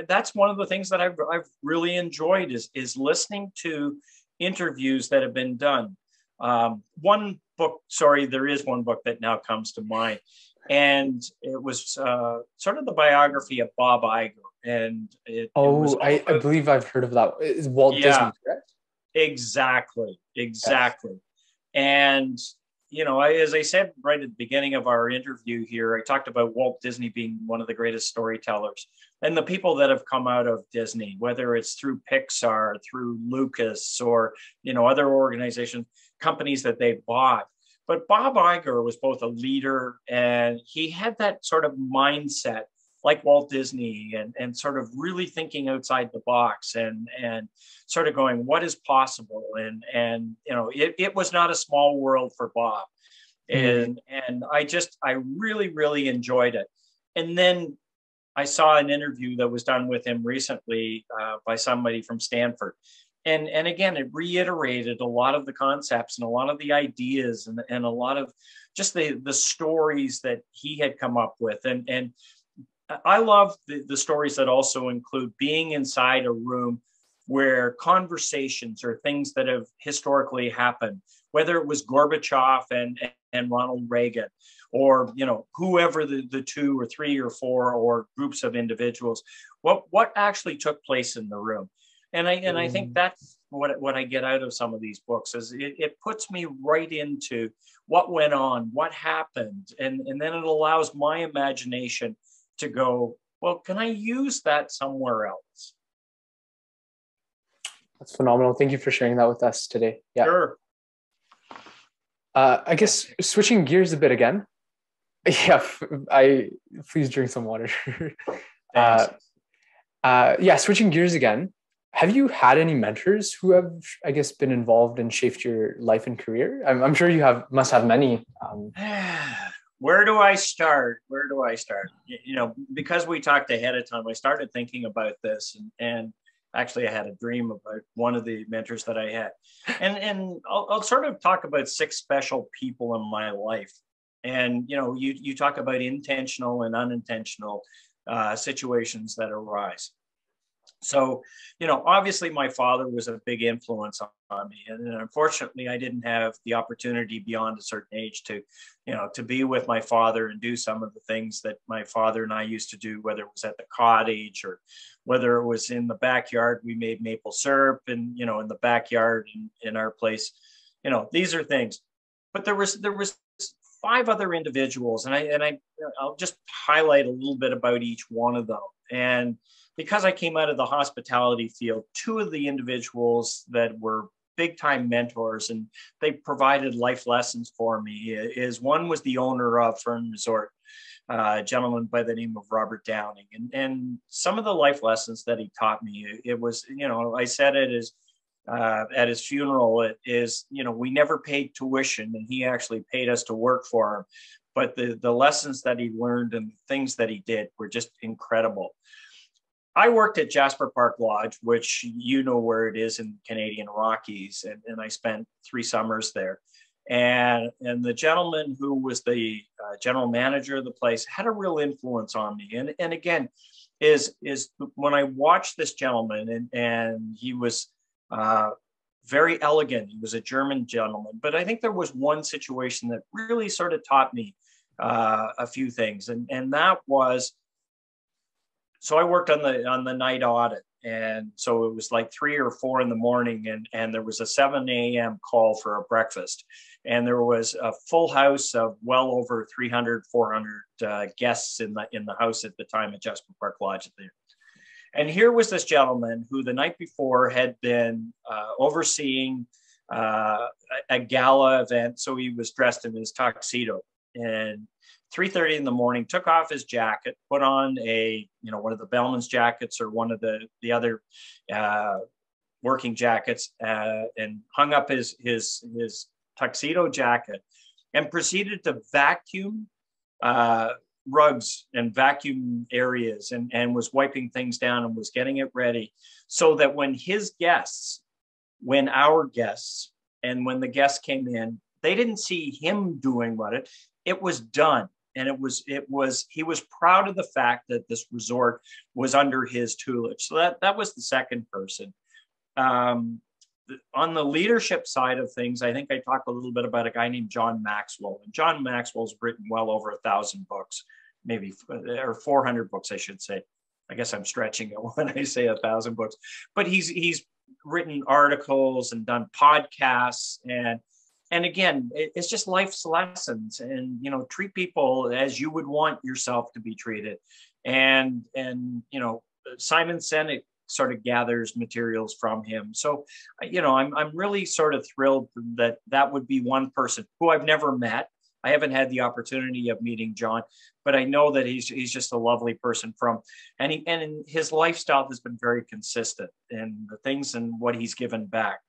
that's one of the things that I've really enjoyed is listening to interviews that have been done. There is one book that now comes to mind, and it was sort of the biography of Bob Iger. And I believe I've heard of that. It's Walt Disney, correct? Exactly. And as I said right at the beginning of our interview here, I talked about Walt Disney being one of the greatest storytellers and the people that have come out of Disney, whether it's through Pixar, through Lucas, or, other organizations, companies that they bought. But Bob Iger was both a leader and he had that sort of mindset like Walt Disney and sort of really thinking outside the box and sort of going, what is possible? And it was not a small world for Bob. And I really, really enjoyed it. And then I saw an interview that was done with him recently by somebody from Stanford. And again, it reiterated a lot of the concepts and a lot of the ideas and a lot of just the stories that he had come up with. And I love the stories that also include being inside a room where conversations or things that have historically happened, whether it was Gorbachev and Ronald Reagan, or whoever the two or three or four or groups of individuals, what actually took place in the room. And I think that's what I get out of some of these books is it puts me right into what went on, what happened, and then it allows my imagination to go, well, can I use that somewhere else? That's phenomenal. Thank you for sharing that with us today. Yeah. Sure. I guess switching gears a bit again. Yeah, please drink some water. Switching gears again. Have you had any mentors who have, I guess, been involved and shaped your life and career? I'm sure you must have many. Where do I start? Because we talked ahead of time, I started thinking about this and actually I had a dream about one of the mentors that I had. And I'll sort of talk about 6 special people in my life And, you talk about intentional and unintentional situations that arise. So, obviously my father was a big influence on me. And unfortunately, I didn't have the opportunity beyond a certain age to be with my father and do some of the things that my father and I used to do, whether it was at the cottage or whether it was in the backyard. We made maple syrup and, in the backyard in our place, these are things. But there was 5 other individuals, and I'll just highlight a little bit about each one of them. And because I came out of the hospitality field, 2 of the individuals that were big time mentors and they provided life lessons for me is one was the owner of Herron Resort, a gentleman by the name of Robert Downing. And some of the life lessons that he taught me, it was, I said it as at his funeral, it is, we never paid tuition and he actually paid us to work for him. But the lessons that he learned and things that he did were just incredible. I worked at Jasper Park Lodge, which where it is in Canadian Rockies, and I spent 3 summers there. And the gentleman who was the general manager of the place had a real influence on me. And again, is when I watched this gentleman, and he was very elegant. He was a German gentleman, but I think there was one situation that really sort of taught me a few things, and that was. So I worked on the night audit. And so it was like 3 or 4 in the morning, and there was a 7 a.m. call for a breakfast. And there was a full house of well over 300, 400 guests in the house at the time at Jasper Park Lodge. And here was this gentleman who the night before had been overseeing a gala event. So he was dressed in his tuxedo. And 3:30 in the morning, took off his jacket, put on one of the bellman's jackets or one of the other working jackets, and hung up his tuxedo jacket, and proceeded to vacuum rugs and vacuum areas, and was wiping things down and was getting it ready so that when our guests, and when the guests came in, they didn't see him doing it was done. And he was proud of the fact that this resort was under his tutelage. So that was the second person. On the leadership side of things, I think I talked a little bit about a guy named John Maxwell. And John Maxwell's written well over 1,000 books, maybe, or 400 books, I should say. I guess I'm stretching it when I say 1,000 books. But he's written articles and done podcasts, and again, it's just life's lessons, and, treat people as you would want yourself to be treated. And Simon Sinek sort of gathers materials from him. So, I'm really sort of thrilled that would be one person who I've never met. I haven't had the opportunity of meeting John, but I know that he's just a lovely person and his lifestyle has been very consistent in the things and what he's given back.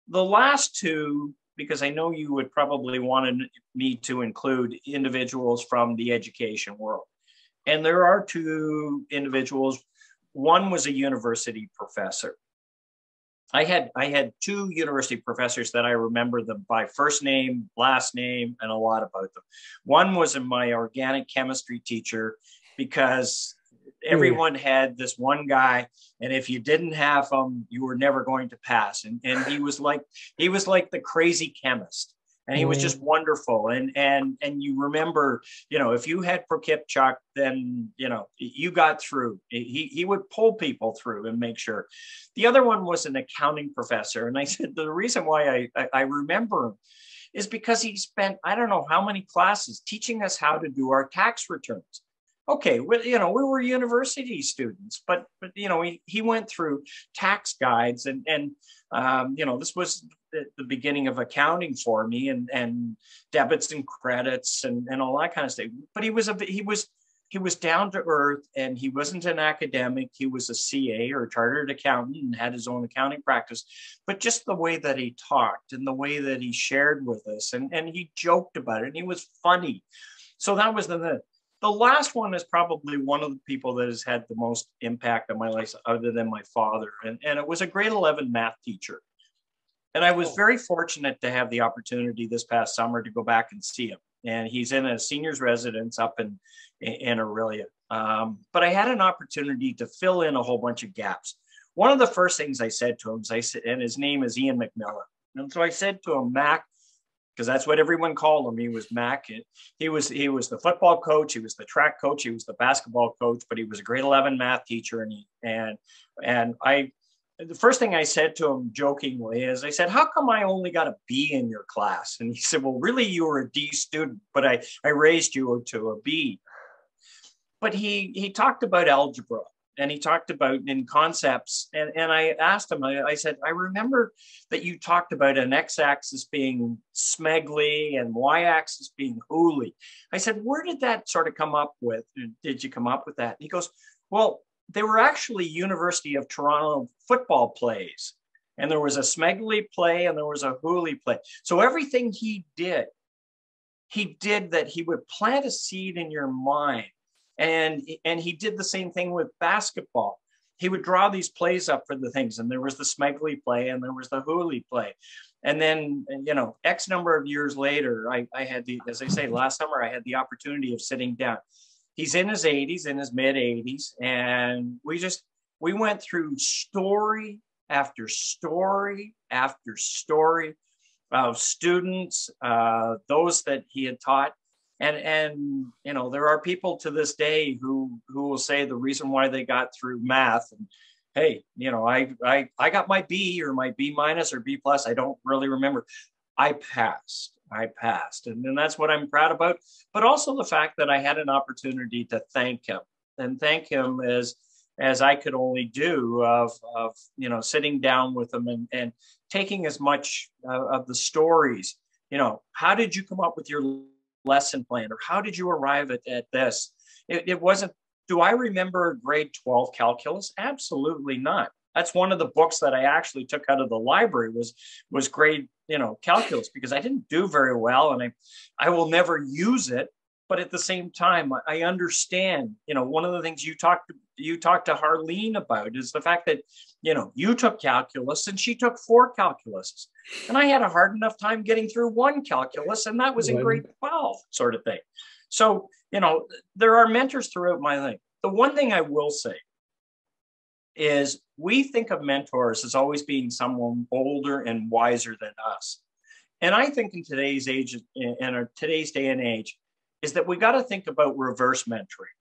The last 2, because I know you would probably want me to include individuals from the education world. And there are 2 individuals. One was a university professor. I had 2 university professors that I remember them by first name, last name, and a lot about them. One was my organic chemistry teacher, because everyone had this one guy, and if you didn't have him, you were never going to pass. And he was like the crazy chemist, and he was just wonderful. And you remember, if you had Prokipchuk, then you got through. He would pull people through and make sure. The other one was an accounting professor, and I said the reason why I remember him is because he spent I don't know how many classes teaching us how to do our tax returns. Okay, we were university students, but he went through tax guides, and this was the beginning of accounting for me, and debits and credits and all that kind of stuff. But he was down to earth, and he wasn't an academic. He was a CA, or a chartered accountant, and had his own accounting practice. But just the way that he talked and the way that he shared with us, and he joked about it, and he was funny. So that was the last one is probably one of the people that has had the most impact on my life, other than my father. And it was a grade 11 math teacher. And I was very fortunate to have the opportunity this past summer to go back and see him. and he's in a senior's residence up in Aurelia. But I had an opportunity to fill in a whole bunch of gaps. One of the first things I said to him is, I said, and his name is Ian McMillan. And so I said to him, Mac, because that's what everyone called him. He was Mac. He was the football coach. He was the track coach. He was the basketball coach, but he was a grade 11 math teacher. And the first thing I said to him jokingly is, I said, how come I only got a B in your class? And he said, well, really, you were a D student, but I raised you to a B. But he talked about algebra, and he talked about in concepts. And I asked him, I said, I remember that you talked about an x-axis being Smegly and y-axis being Hooley. I said, where did that sort of come up with? Did you come up with that? And he goes, well, they were actually University of Toronto football plays. And there was a Smegly play and there was a Hooley play. So everything he did that he would plant a seed in your mind. And he did the same thing with basketball. He would draw these plays up for the things. And there was the Smegly play and there was the Hooley play. And then, X number of years later, I had as I say, last summer, I had the opportunity of sitting down. He's in his 80s, in his mid 80s. And we went through story after story after story of students, those that he had taught. And there are people to this day who will say the reason why they got through math, and hey, I got my B or my B minus or B plus. I don't really remember. I passed. And that's what I'm proud about. But also the fact that I had an opportunity to thank him as I could only do of sitting down with him and taking as much of the stories. How did you come up with your lesson plan, or how did you arrive at this? It wasn't, do I remember grade 12 calculus? Absolutely not. That's one of the books that I actually took out of the library was grade, calculus, because I didn't do very well and I will never use it. But at the same time, I understand, one of the things you talked to Harleen about is the fact that, you took calculus and she took 4 calculuses. And I had a hard enough time getting through 1 calculus, and that was in grade 12 sort of thing. So, there are mentors throughout my life. The one thing I will say is we think of mentors as always being someone older and wiser than us. And I think in today's age, in today's day and age, is that we got to think about reverse mentoring.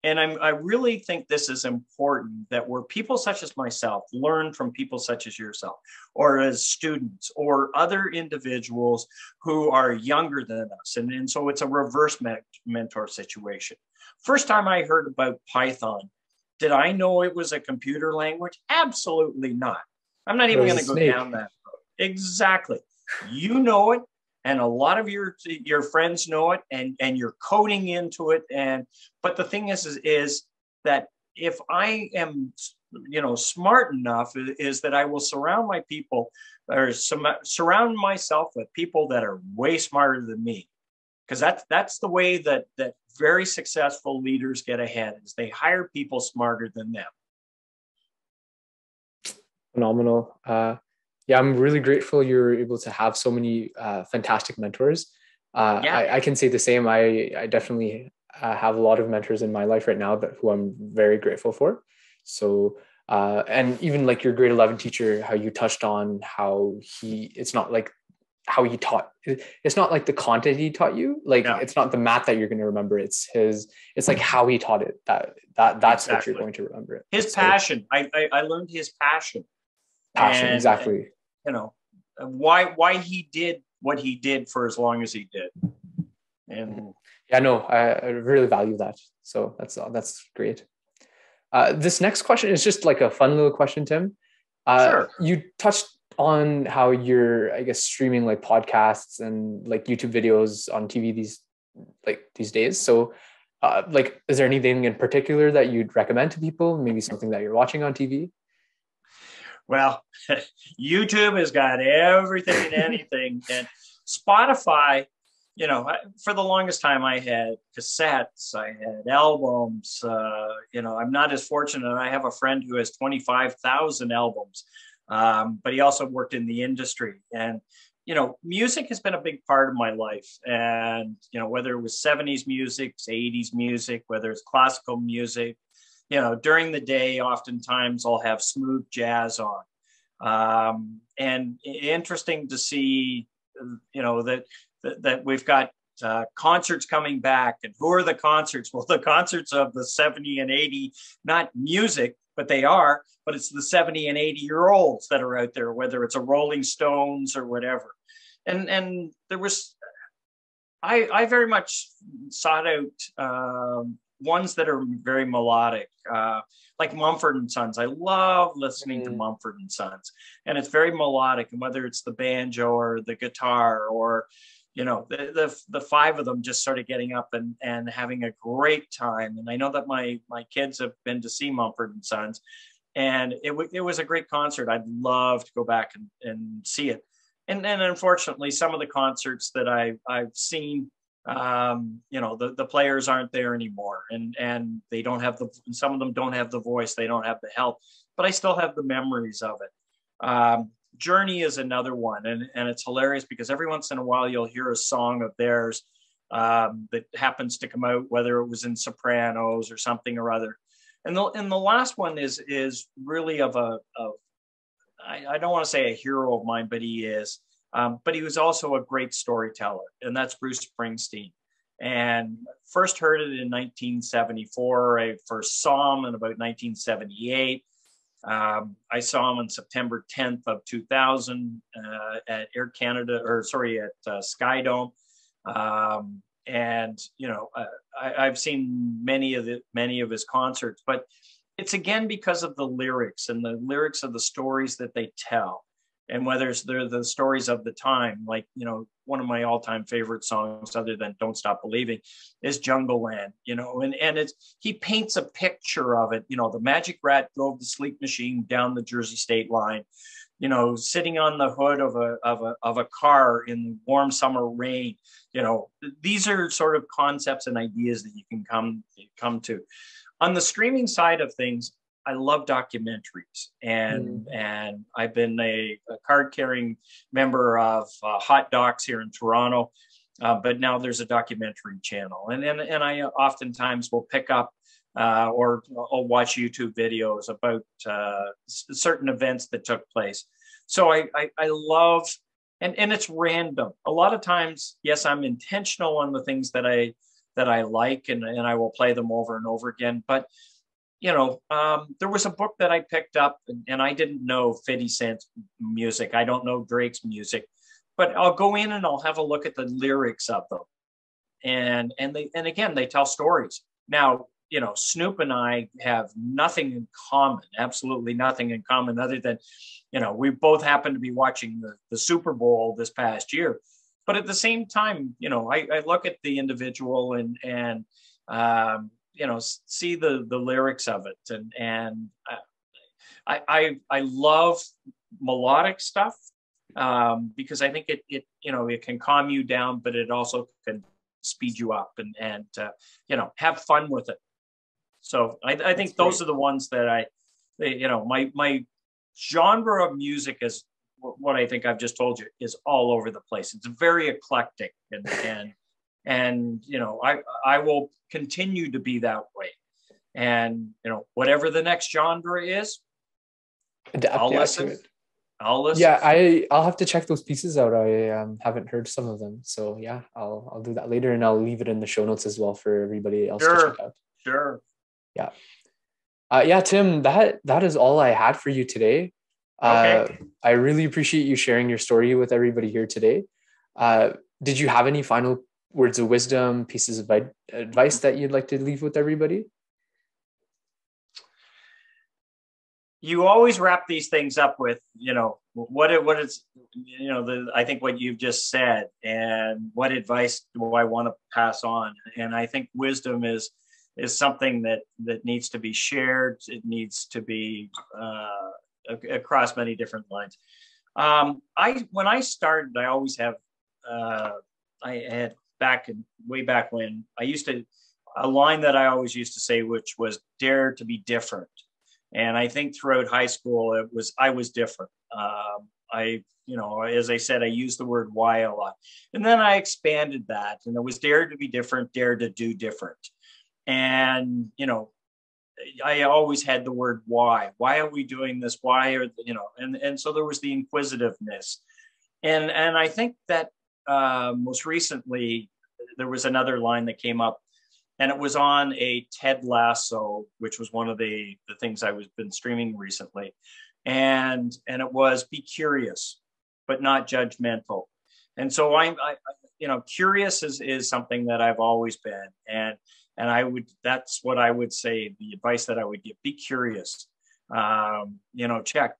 And I really think this is important, that where people such as myself learn from people such as yourself, or as students or other individuals who are younger than us. And so it's a reverse mentor situation. First time I heard about Python, did I know it was a computer language? Absolutely not. I'm not even going to go down that road. Exactly. You know it. And a lot of your friends know it, and you're coding into it. But the thing is that if I am, smart enough, is that I will surround myself with people that are way smarter than me, because that's the way that very successful leaders get ahead, is they hire people smarter than them. Phenomenal. Yeah, I'm really grateful you're able to have so many fantastic mentors. I can say the same. I definitely have a lot of mentors in my life right now who I'm very grateful for. So, and even like your grade 11 teacher, how you touched on how it's not like how he taught. It's not like the content he taught you. Like, it's not the math that you're going to remember. It's like how he taught it. That's exactly what you're going to remember it. His passion. I learned his passion. Exactly. Why he did what he did for as long as he did. And yeah, no, I really value that. So that's great. This next question is just like a fun little question, Tim. Sure. You touched on how you're, I guess, streaming like podcasts and like YouTube videos on TV these days. So is there anything in particular that you'd recommend to people? Maybe something that you're watching on TV? Well, YouTube has got everything and anything. And Spotify, for the longest time I had cassettes, I had albums. I'm not as fortunate. I have a friend who has 25,000 albums, but he also worked in the industry. And, music has been a big part of my life. And, whether it was 70s music, 80s music, whether it's classical music, during the day, oftentimes I'll have smooth jazz on. And interesting to see, that we've got concerts coming back. And who are the concerts? Well, the concerts of the 70 and 80, not music, but it's the 70 and 80-year-olds that are out there, whether it's a Rolling Stones or whatever. And there was, I very much sought out ones that are very melodic, like Mumford and Sons. I love listening to Mumford and Sons, and it's very melodic. And whether it's the banjo or the guitar, or the five of them just sort of getting up and having a great time. And I know that my kids have been to see Mumford and Sons, and it was a great concert. I'd love to go back and see it. And then unfortunately, some of the concerts that I've seen, the players aren't there anymore, and they don't have some of them don't have the voice, they don't have the health, but I still have the memories of it. Journey is another one, and it's hilarious because every once in a while you'll hear a song of theirs that happens to come out, whether it was in Sopranos or something or other. And the last one is really I don't want to say a hero of mine, but he is. But he was also a great storyteller, and that's Bruce Springsteen. And first heard it in 1974. I first saw him in about 1978. I saw him on September 10th of 2000 at Air Canada, at Skydome. And I've seen many of his concerts, but it's again because of the lyrics and the lyrics of the stories that they tell. And whether they're the stories of the time, like, one of my all-time favorite songs, other than Don't Stop Believing, is Jungle Land, and he paints a picture of it. The magic rat drove the sleep machine down the Jersey state line, sitting on the hood of a car in the warm summer rain. These are sort of concepts and ideas that you can come to. On the streaming side of things, I love documentaries, and I've been a card-carrying member of Hot Docs here in Toronto, but now there's a documentary channel, and I oftentimes will pick up or I'll watch YouTube videos about certain events that took place. So I love, and it's random. A lot of times, yes, I'm intentional on the things that I like, and I will play them over and over again, but there was a book that I picked up, and I didn't know 50 Cent's music. I don't know Drake's music, but I'll go in and I'll have a look at the lyrics of them. And again, they tell stories. Now, Snoop and I have nothing in common, absolutely nothing in common, other than, we both happen to be watching the Super Bowl this past year. But at the same time, I look at the individual and see the lyrics of it, and I love melodic stuff because I think it can calm you down, but it also can speed you up and have fun with it. So I think those are the ones that my genre of music is what I think I've just told you is all over the place. It's very eclectic, and I will continue to be that way. And whatever the next genre is, I'll listen. Yeah, I'll have to check those pieces out. I haven't heard some of them, so yeah, I'll do that later, and I'll leave it in the show notes as well for everybody else to check out. Sure. Yeah. Yeah, Tim, that is all I had for you today. Okay. I really appreciate you sharing your story with everybody here today. Did you have any final words of wisdom, pieces of advice that you'd like to leave with everybody? You always wrap these things up with, what it's, I think what you've just said, and what advice do I want to pass on? And I think wisdom is something that needs to be shared. It needs to be across many different lines. When I started, I always have, I had way back when I used to, a line that I always used to say, which was dare to be different. And I think throughout high school, I was different. I as I said, I used the word why a lot. And then I expanded that, and it was dare to be different, dare to do different. And, I always had the word why. Why are we doing this? Why are, and so there was the inquisitiveness. And I think that most recently, there was another line that came up, and it was on a Ted Lasso, which was one of the things I was been streaming recently. And it was be curious, but not judgmental. And so curious is something that I've always been. And that's what I would say, the advice that I would give, be curious, check.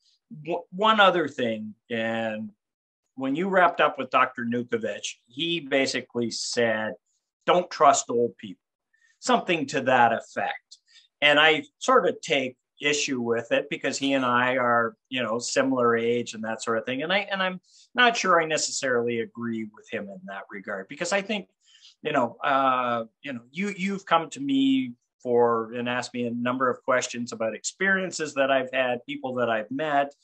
One other thing, and when you wrapped up with Dr. Nukovich, he basically said, don't trust old people, something to that effect. And I sort of take issue with it because he and I are, similar age and that sort of thing. And I'm not sure I necessarily agree with him in that regard, because I think, you've come to me and asked me a number of questions about experiences that I've had, people that I've met,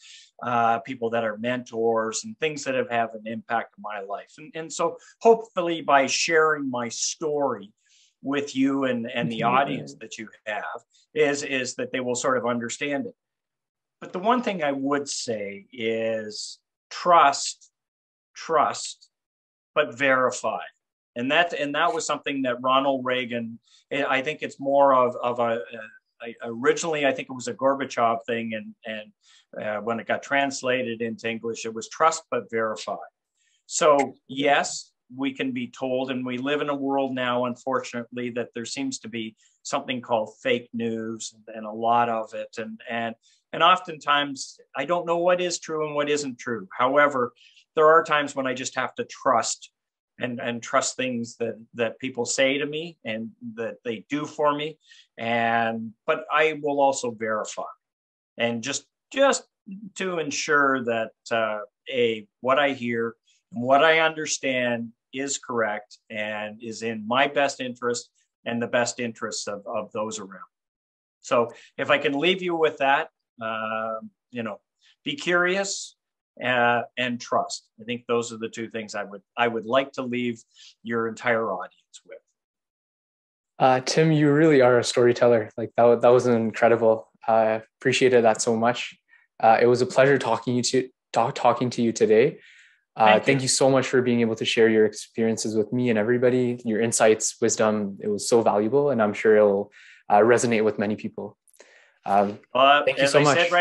people that are mentors, and things that have had an impact on my life. And so hopefully by sharing my story with you and the audience that you have is that they will sort of understand it. But the one thing I would say is trust, but verify. And that was something that Ronald Reagan, I think it's more of originally, I think it was a Gorbachev thing. And when it got translated into English, it was trust, but verify. So yes, we can be told, and we live in a world now, unfortunately, that there seems to be something called fake news and a lot of it. And oftentimes I don't know what is true and what isn't true. However, there are times when I just have to trust and trust things that people say to me and that they do for me. But I will also verify, and just to ensure that what I hear and what I understand is correct and is in my best interest and the best interests of those around. So if I can leave you with that, be curious, and trust. I think those are the two things I would like to leave your entire audience with. Tim, you really are a storyteller. Like that was incredible. I appreciated that so much. It was a pleasure talking to you today. Thank you so much for being able to share your experiences with me and everybody, your insights, wisdom. It was so valuable, and I'm sure it'll resonate with many people. Thank you so much.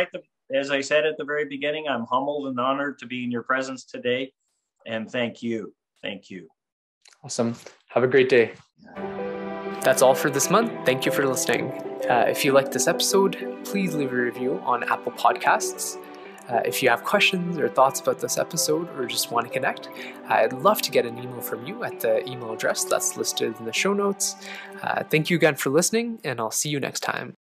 As I said at the very beginning, I'm humbled and honored to be in your presence today. And thank you. Thank you. Awesome. Have a great day. That's all for this month. Thank you for listening. If you liked this episode, please leave a review on Apple Podcasts. If you have questions or thoughts about this episode or just want to connect, I'd love to get an email from you at the email address that's listed in the show notes. Thank you again for listening, and I'll see you next time.